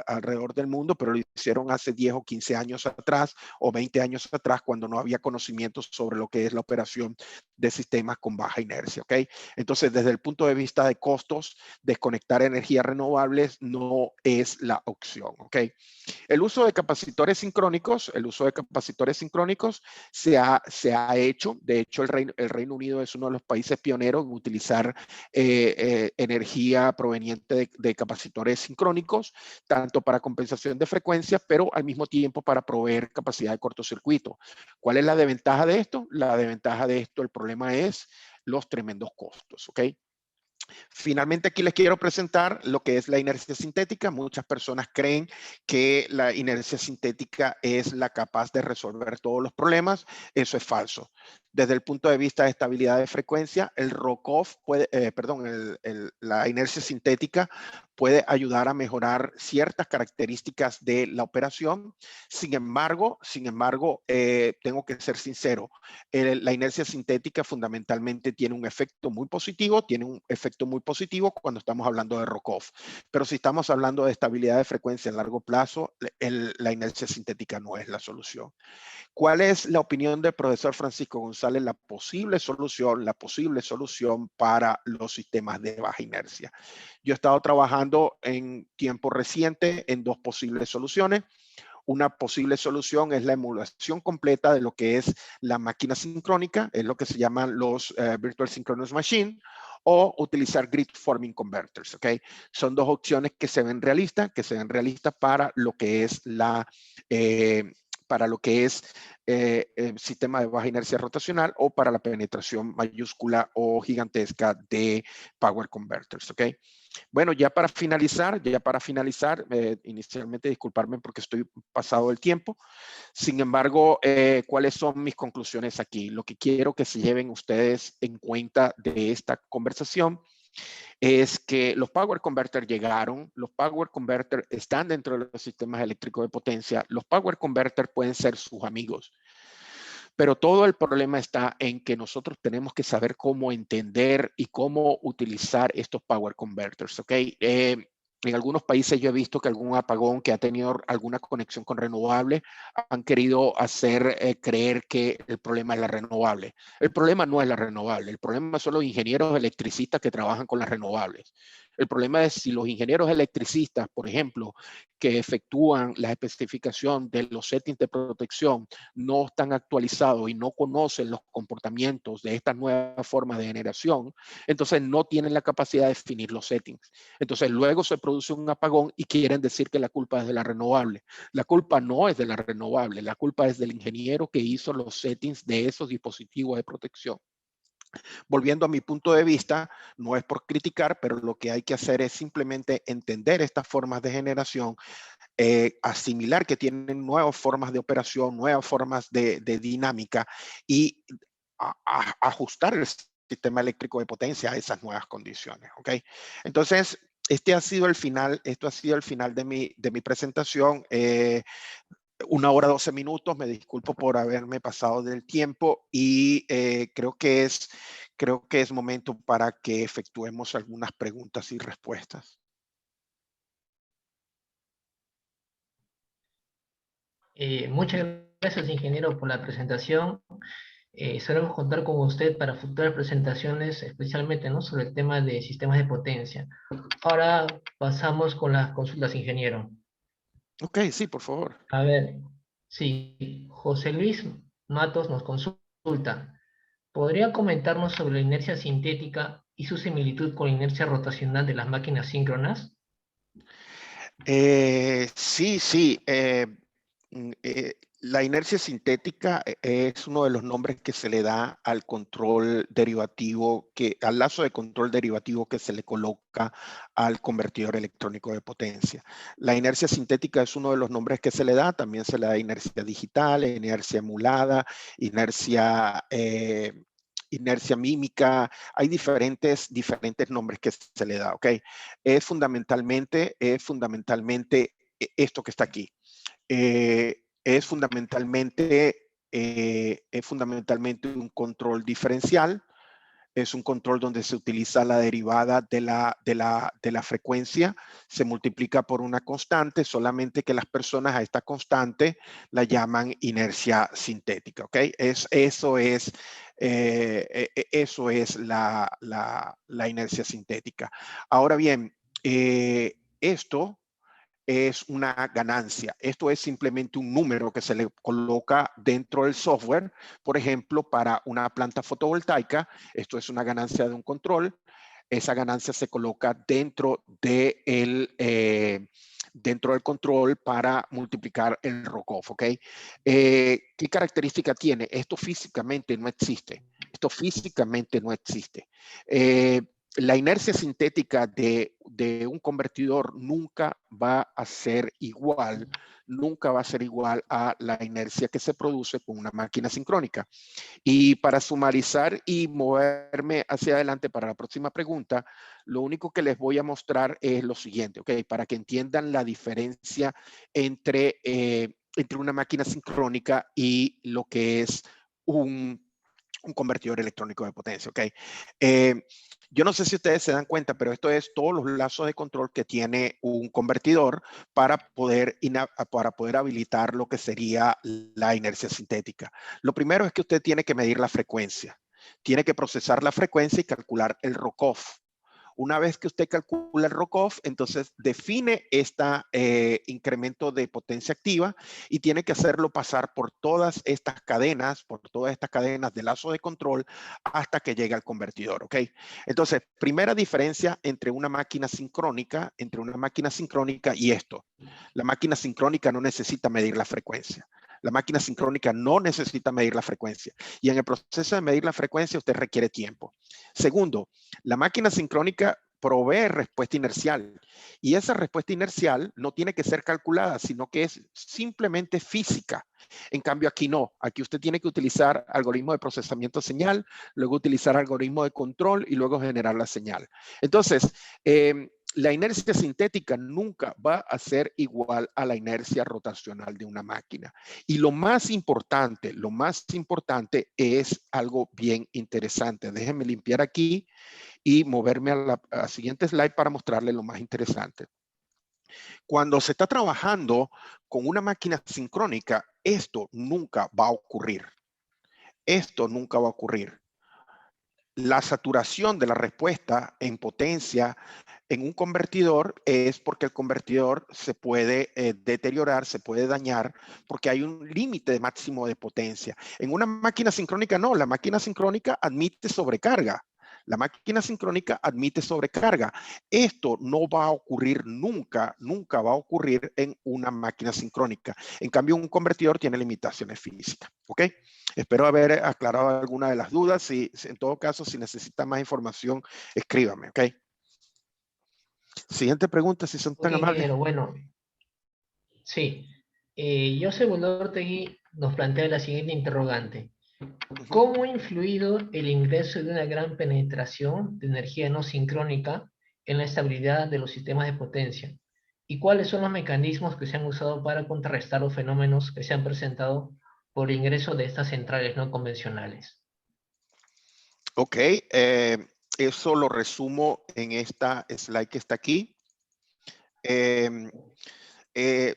alrededor del mundo, pero lo hicieron hace 10 o 15 años atrás o 20 años atrás cuando no había conocimiento sobre lo que es la operación de sistemas con baja inercia, ¿ok? Entonces, desde el punto de vista de costos, desconectar energías renovables no es la opción, ¿ok? El uso de capacitores sincrónicos, se ha hecho. De hecho, el Reino Unido es uno de los países pioneros en utilizar energía proveniente de capacitores sincrónicos, tanto para compensación de frecuencias, pero al mismo tiempo para proveer capacidad de cortocircuito. ¿Cuál es la desventaja de esto? La desventaja de esto, el problema es los tremendos costos, ¿ok? Finalmente, aquí les quiero presentar lo que es la inercia sintética. Muchas personas creen que la inercia sintética es la capaz de resolver todos los problemas. Eso es falso. Desde el punto de vista de estabilidad de frecuencia, el ROCOF la inercia sintética puede ayudar a mejorar ciertas características de la operación. Sin embargo, tengo que ser sincero, la inercia sintética fundamentalmente tiene un efecto muy positivo, cuando estamos hablando de ROCOF. Pero si estamos hablando de estabilidad de frecuencia en largo plazo, la inercia sintética no es la solución. ¿Cuál es la opinión del profesor Francisco González? La posible solución para los sistemas de baja inercia. Yo he estado trabajando en tiempo reciente en dos posibles soluciones. Una posible solución es la emulación completa de lo que es la máquina sincrónica, es lo que se llaman los Virtual Synchronous Machine, o utilizar Grid Forming Converters, ¿ok? Son dos opciones que se ven realistas, para lo que es el sistema de baja inercia rotacional o para la penetración mayúscula o gigantesca de Power Converters, ¿ok? Bueno, ya para finalizar, inicialmente disculparme porque estoy pasado el tiempo. Sin embargo, ¿cuáles son mis conclusiones aquí? Lo que quiero que se lleven ustedes en cuenta de esta conversación es que los Power Converter llegaron, los Power Converter están dentro de los sistemas eléctricos de potencia, los Power Converter pueden ser sus amigos. Pero todo el problema está en que nosotros tenemos que saber cómo entender y cómo utilizar estos power converters, ¿ok? En algunos países yo he visto que algún apagón que ha tenido alguna conexión con renovable han querido hacer creer que el problema es la renovable. El problema no es la renovable, el problema son los ingenieros electricistas que trabajan con las renovables. El problema es si los ingenieros electricistas, por ejemplo, que efectúan la especificación de los settings de protección no están actualizados y no conocen los comportamientos de estas nuevas formas de generación, entonces no tienen la capacidad de definir los settings. Entonces luego se produce un apagón y quieren decir que la culpa es de la renovable. La culpa no es de la renovable, la culpa es del ingeniero que hizo los settings de esos dispositivos de protección. Volviendo a mi punto de vista, no es por criticar, pero lo que hay que hacer es simplemente entender estas formas de generación, asimilar que tienen nuevas formas de operación, nuevas formas de dinámica y ajustar el sistema eléctrico de potencia a esas nuevas condiciones, ¿ok? Entonces, esto ha sido el final de mi presentación. 1 hora 12 minutos, me disculpo por haberme pasado del tiempo y creo que es momento para que efectuemos algunas preguntas y respuestas. Muchas gracias, ingeniero, por la presentación. Esperamos contar con usted para futuras presentaciones, especialmente, ¿no?, sobre el tema de sistemas de potencia. Ahora pasamos con las consultas, ingeniero. Ok, sí, por favor. A ver, sí, José Luis Matos nos consulta. ¿Podría comentarnos sobre la inercia sintética y su similitud con la inercia rotacional de las máquinas síncronas? Sí. La inercia sintética es uno de los nombres que se le da al control derivativo, al lazo de control derivativo que se le coloca al convertidor electrónico de potencia. La inercia sintética es uno de los nombres que se le da, también se le da inercia digital, inercia emulada, inercia mímica. Hay diferentes nombres que se le da, ¿ok? Es fundamentalmente esto que está aquí. Es fundamentalmente un control diferencial Es un control donde se utiliza la derivada de la frecuencia, se multiplica por una constante, solamente que las personas a esta constante la llaman inercia sintética, ¿ok? Eso es la inercia sintética. Ahora bien, esto es una ganancia. Esto es simplemente un número que se le coloca dentro del software. Por ejemplo, para una planta fotovoltaica, esto es una ganancia de un control. Esa ganancia se coloca dentro del control para multiplicar el ROCOF, ¿ok? ¿Qué característica tiene? Esto físicamente no existe. Esto físicamente no existe. La inercia sintética de un convertidor nunca va a ser igual, a la inercia que se produce con una máquina sincrónica. Y para sumarizar y moverme hacia adelante para la próxima pregunta, lo único que les voy a mostrar es lo siguiente, ¿ok? Para que entiendan la diferencia entre una máquina sincrónica y lo que es un convertidor electrónico de potencia, ¿ok? Yo no sé si ustedes se dan cuenta, pero esto es todos los lazos de control que tiene un convertidor para poder habilitar lo que sería la inercia sintética. Lo primero es que usted tiene que medir la frecuencia. Tiene que procesar la frecuencia y calcular el ROCOF. Una vez que usted calcula el ROCOF, entonces define este incremento de potencia activa y tiene que hacerlo pasar por todas estas cadenas, de lazo de control hasta que llegue al convertidor, ¿ok? Entonces, primera diferencia entre una máquina sincrónica y esto. La máquina sincrónica no necesita medir la frecuencia. La máquina sincrónica no necesita medir la frecuencia. Y en el proceso de medir la frecuencia, usted requiere tiempo. Segundo, la máquina sincrónica provee respuesta inercial. Y esa respuesta inercial no tiene que ser calculada, sino que es simplemente física. En cambio, aquí no. Aquí usted tiene que utilizar algoritmo de procesamiento de señal, luego utilizar algoritmo de control y luego generar la señal. Entonces, la inercia sintética nunca va a ser igual a la inercia rotacional de una máquina. Y lo más importante es algo bien interesante. Déjenme limpiar aquí y moverme a la siguiente slide para mostrarles lo más interesante. Cuando se está trabajando con una máquina sincrónica, esto nunca va a ocurrir. La saturación de la respuesta en potencia en un convertidor es porque el convertidor se puede deteriorar, se puede dañar, porque hay un límite máximo de potencia. En una máquina sincrónica no, la máquina sincrónica admite sobrecarga. Esto no va a ocurrir nunca va a ocurrir en una máquina sincrónica. En cambio, un convertidor tiene limitaciones físicas, ¿ok? Espero haber aclarado alguna de las dudas. Si en todo caso, si necesita más información, escríbame, ¿ok? Siguiente pregunta, si son tan amables. Bueno, sí. José Ortegui nos plantea la siguiente interrogante. ¿Cómo ha influido el ingreso de una gran penetración de energía no sincrónica en la estabilidad de los sistemas de potencia? ¿Y cuáles son los mecanismos que se han usado para contrarrestar los fenómenos que se han presentado por el ingreso de estas centrales no convencionales? Ok, eso lo resumo en esta slide que está aquí.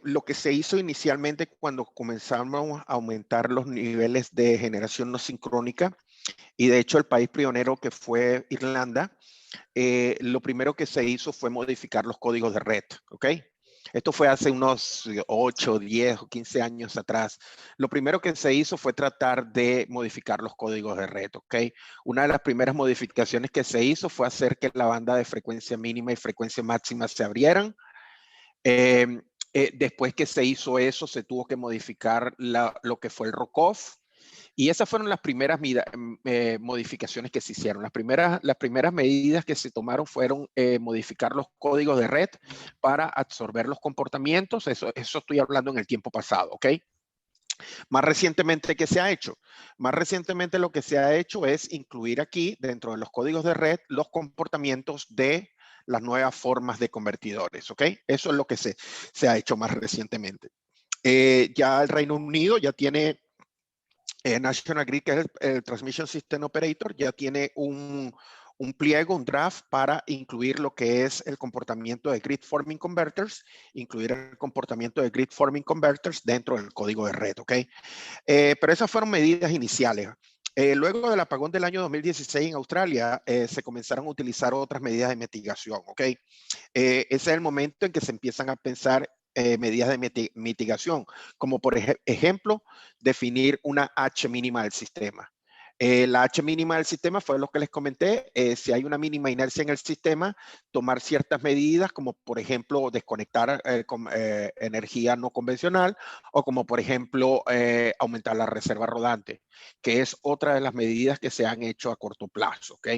Lo que se hizo inicialmente cuando comenzamos a aumentar los niveles de generación no sincrónica, y de hecho el país pionero que fue Irlanda, lo primero que se hizo fue modificar los códigos de red, ¿ok? Esto fue hace unos 8, 10 o 15 años atrás. Lo primero que se hizo fue tratar de modificar los códigos de red, ¿ok? Una de las primeras modificaciones que se hizo fue hacer que la banda de frecuencia mínima y frecuencia máxima se abrieran. Después que se hizo eso, se tuvo que modificar lo que fue el ROCOF. Y esas fueron las primeras modificaciones que se hicieron. Las primeras medidas que se tomaron fueron modificar los códigos de red para absorber los comportamientos. Eso estoy hablando en el tiempo pasado, ¿ok? Más recientemente, ¿qué se ha hecho? Más recientemente lo que se ha hecho es incluir aquí, dentro de los códigos de red, los comportamientos de las nuevas formas de convertidores, ¿ok? Eso es lo que se ha hecho más recientemente. Ya el Reino Unido ya tiene National Grid, que es el Transmission System Operator, ya tiene un pliego, un draft para incluir lo que es el comportamiento de Grid Forming Converters, incluir el comportamiento de Grid Forming Converters dentro del código de red, ¿ok? Pero esas fueron medidas iniciales. Luego del apagón del año 2016 en Australia, se comenzaron a utilizar otras medidas de mitigación, ¿ok? Ese es el momento en que se empiezan a pensar medidas de mitigación, como por ejemplo, definir una H mínima del sistema. La H mínima del sistema fue lo que les comenté. Si hay una mínima inercia en el sistema, tomar ciertas medidas, como por ejemplo desconectar energía no convencional, o como por ejemplo aumentar la reserva rodante, que es otra de las medidas que se han hecho a corto plazo, ¿ok?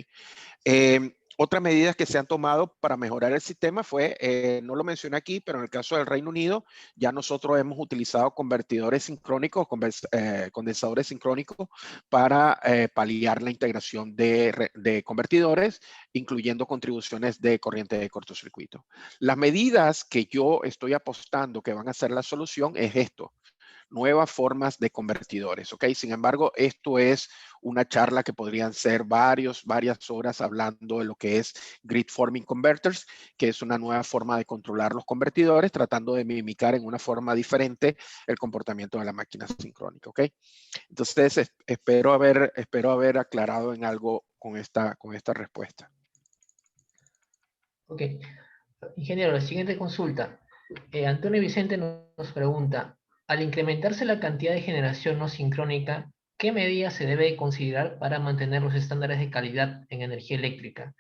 Otras medidas que se han tomado para mejorar el sistema fue, no lo mencioné aquí, pero en el caso del Reino Unido, ya nosotros hemos utilizado convertidores sincrónicos, condensadores sincrónicos para paliar la integración de convertidores, incluyendo contribuciones de corriente de cortocircuito. Las medidas que yo estoy apostando que van a ser la solución es esto: nuevas formas de convertidores, ¿ok? Sin embargo, esto es una charla que podrían ser varias horas hablando de lo que es Grid Forming Converters, que es una nueva forma de controlar los convertidores, tratando de mimicar en una forma diferente el comportamiento de la máquina sincrónica, ¿ok? Entonces, espero haber aclarado en algo con esta respuesta. Ok. Ingeniero, la siguiente consulta. Antonio Vicente nos pregunta, al incrementarse la cantidad de generación no sincrónica, ¿qué medidas se debe considerar para mantener los estándares de calidad en energía eléctrica?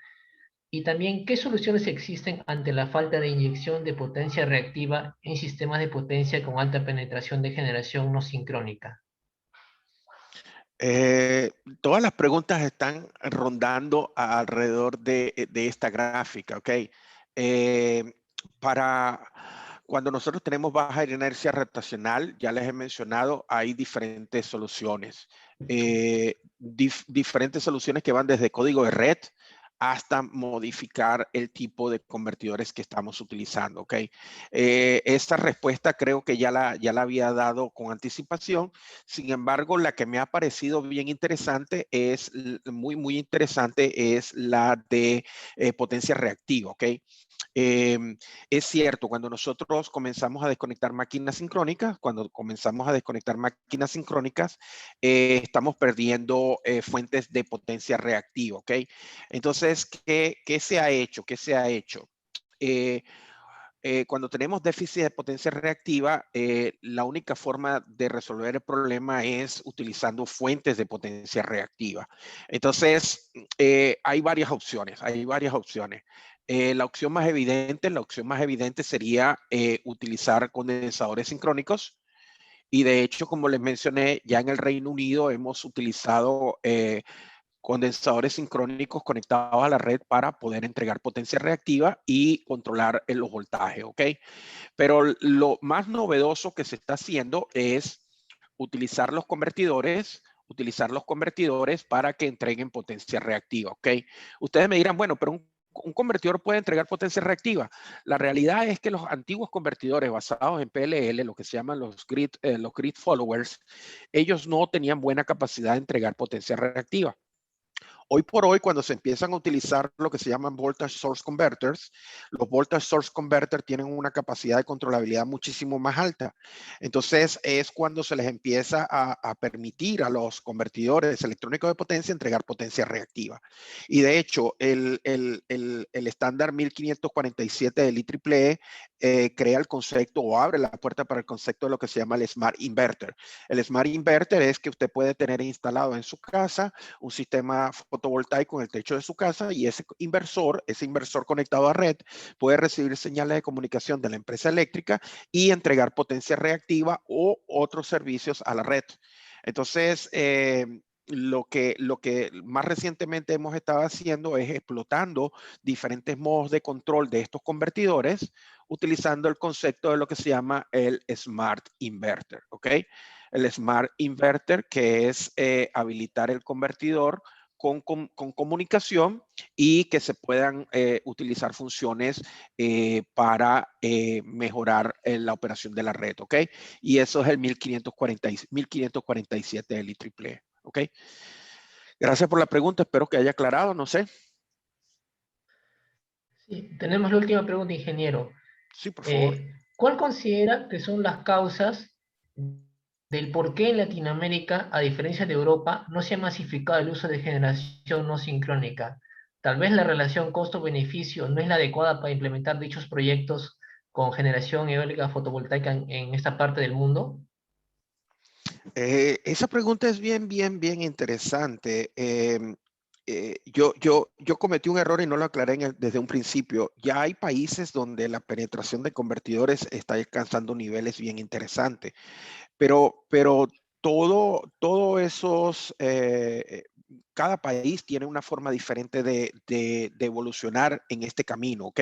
Y también, ¿qué soluciones existen ante la falta de inyección de potencia reactiva en sistemas de potencia con alta penetración de generación no sincrónica? Todas las preguntas están rondando alrededor de esta gráfica, ¿ok? Para cuando nosotros tenemos baja inercia rotacional, ya les he mencionado, hay diferentes soluciones. Diferentes soluciones que van desde código de red hasta modificar el tipo de convertidores que estamos utilizando, ¿ok? Esta respuesta creo que ya la había dado con anticipación. Sin embargo, la que me ha parecido bien interesante es, muy interesante, es la de potencia reactiva, ¿ok? Es cierto, cuando nosotros comenzamos a desconectar máquinas sincrónicas, estamos perdiendo fuentes de potencia reactiva, ¿ok? Entonces, ¿qué se ha hecho? ¿Qué se ha hecho? Cuando tenemos déficit de potencia reactiva, la única forma de resolver el problema es utilizando fuentes de potencia reactiva. Entonces, hay varias opciones, la opción más evidente sería utilizar condensadores sincrónicos. Y de hecho, como les mencioné, ya en el Reino Unido hemos utilizado condensadores sincrónicos conectados a la red para poder entregar potencia reactiva y controlar los voltajes, ¿ok? Pero lo más novedoso que se está haciendo es utilizar los convertidores para que entreguen potencia reactiva, ¿ok? Ustedes me dirán, bueno, pero un convertidor puede entregar potencia reactiva. La realidad es que los antiguos convertidores basados en PLL, lo que se llaman los grid followers, ellos no tenían buena capacidad de entregar potencia reactiva. Hoy por hoy, cuando se empiezan a utilizar lo que se llaman voltage source converters, los voltage source converters tienen una capacidad de controlabilidad muchísimo más alta. Entonces, es cuando se les empieza a permitir a los convertidores electrónicos de potencia entregar potencia reactiva. Y de hecho, el estándar 1547 del IEEE crea el concepto o abre la puerta para el concepto de lo que se llama el Smart Inverter. El Smart Inverter es que usted puede tener instalado en su casa un sistema fotovoltaico en el techo de su casa, y ese inversor conectado a red puede recibir señales de comunicación de la empresa eléctrica y entregar potencia reactiva o otros servicios a la red. Entonces, lo que más recientemente hemos estado haciendo es explotando diferentes modos de control de estos convertidores, utilizando el concepto de lo que se llama el Smart Inverter, ¿ok? El Smart Inverter, que es habilitar el convertidor con comunicación y que se puedan utilizar funciones para mejorar la operación de la red, ¿ok? Y eso es el 1547 del IEEE, ¿ok? Gracias por la pregunta, espero que haya aclarado, no sé. Sí, tenemos la última pregunta, ingeniero. Sí, por favor. ¿Cuál considera que son las causas del por qué en Latinoamérica, a diferencia de Europa, no se ha masificado el uso de generación no sincrónica? Tal vez la relación costo-beneficio no es la adecuada para implementar dichos proyectos con generación eólica fotovoltaica en esta parte del mundo. Esa pregunta es bien interesante. Yo cometí un error y no lo aclaré desde un principio. Ya hay países donde la penetración de convertidores está alcanzando niveles bien interesantes, pero todo esos, cada país tiene una forma diferente de evolucionar en este camino, ¿ok?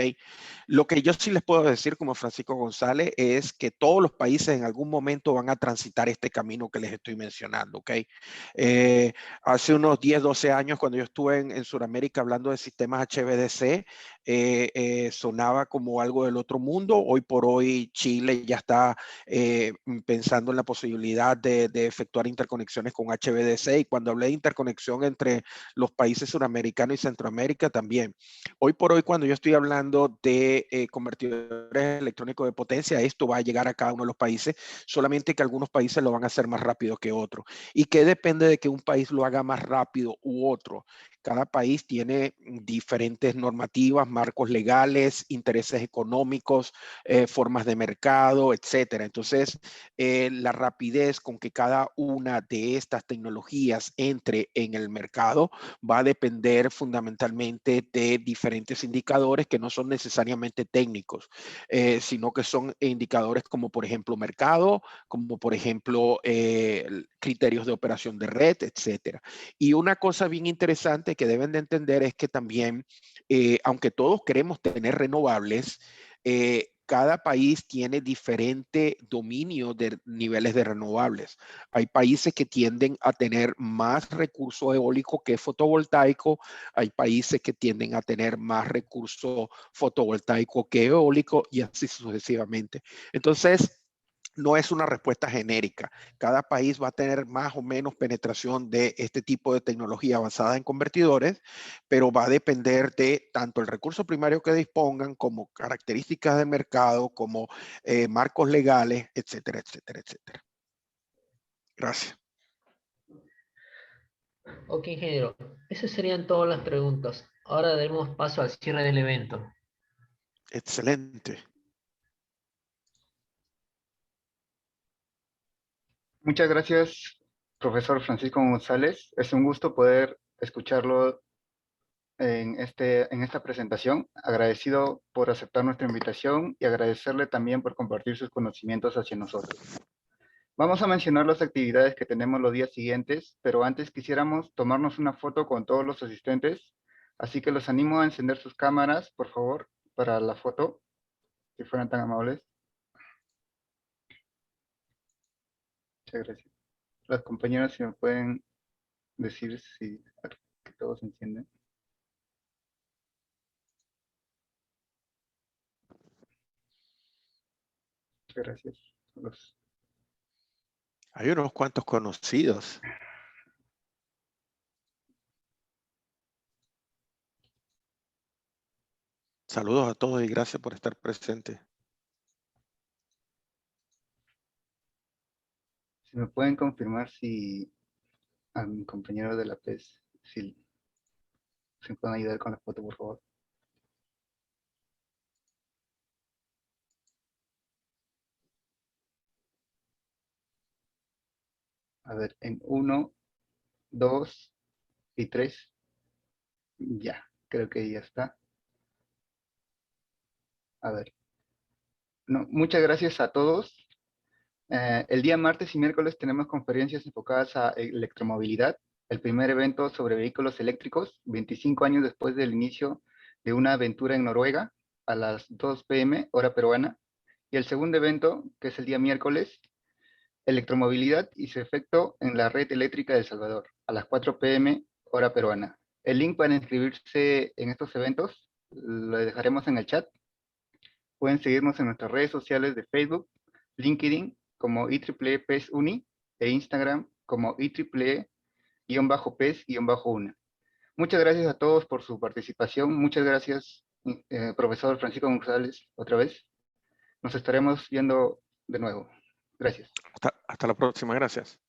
Lo que yo sí les puedo decir como Francisco González es que todos los países en algún momento van a transitar este camino que les estoy mencionando, ¿ok? Hace unos 10, 12 años, cuando yo estuve en Sudamérica hablando de sistemas HVDC, sonaba como algo del otro mundo. Hoy por hoy Chile ya está pensando en la posibilidad de efectuar interconexiones con HVDC, y cuando hablé de interconexión entre los países suramericanos y Centroamérica también. Hoy por hoy, cuando yo estoy hablando de convertidores electrónicos de potencia, esto va a llegar a cada uno de los países, solamente que algunos países lo van a hacer más rápido que otros. ¿Y qué depende de que un país lo haga más rápido u otro? Cada país tiene diferentes normativas, marcos legales, intereses económicos, formas de mercado, etcétera. Entonces, la rapidez con que cada una de estas tecnologías entre en el mercado va a depender fundamentalmente de diferentes indicadores que no son necesariamente técnicos, sino que son indicadores como, por ejemplo, mercado, como, por ejemplo, criterios de operación de red, etcétera. Y una cosa bien interesante que deben de entender es que también, aunque todos queremos tener renovables, cada país tiene diferente dominio de niveles de renovables. Hay países que tienden a tener más recurso eólico que fotovoltaico, hay países que tienden a tener más recurso fotovoltaico que eólico y así sucesivamente. Entonces, no es una respuesta genérica. Cada país va a tener más o menos penetración de este tipo de tecnología basada en convertidores, pero va a depender de tanto el recurso primario que dispongan, como características de mercado, como marcos legales, etcétera, etcétera, etcétera. Gracias. Ok, ingeniero. Esas serían todas las preguntas. Ahora daremos paso al cierre del evento. Excelente. Muchas gracias, profesor Francisco González. Es un gusto poder escucharlo en esta presentación. Agradecido por aceptar nuestra invitación y agradecerle también por compartir sus conocimientos hacia nosotros. Vamos a mencionar las actividades que tenemos los días siguientes, pero antes quisiéramos tomarnos una foto con todos los asistentes, así que los animo a encender sus cámaras, por favor, para la foto, si fueran tan amables. Muchas gracias. Las compañeras, si me pueden decir si que todos se encienden. Muchas gracias. Hay unos cuantos conocidos. Saludos a todos y gracias por estar presente. Si me pueden confirmar si a mi compañero de la PES, si me pueden ayudar con la foto, por favor. A ver, en 1, 2 y 3. Ya, creo que ya está. A ver. No, muchas gracias a todos. El día martes y miércoles tenemos conferencias enfocadas a electromovilidad. El primer evento sobre vehículos eléctricos, 25 años después del inicio de una aventura en Noruega, a las 2 p.m., hora peruana. Y el segundo evento, que es el día miércoles, electromovilidad y su efecto en la red eléctrica de El Salvador, a las 4 p.m., hora peruana. El link para inscribirse en estos eventos lo dejaremos en el chat. Pueden seguirnos en nuestras redes sociales de Facebook, LinkedIn como IEEE PES Uni e Instagram como IEEE-PES-UNA. Muchas gracias a todos por su participación. Muchas gracias, profesor Francisco González, otra vez. Nos estaremos viendo de nuevo. Gracias. Hasta la próxima, gracias.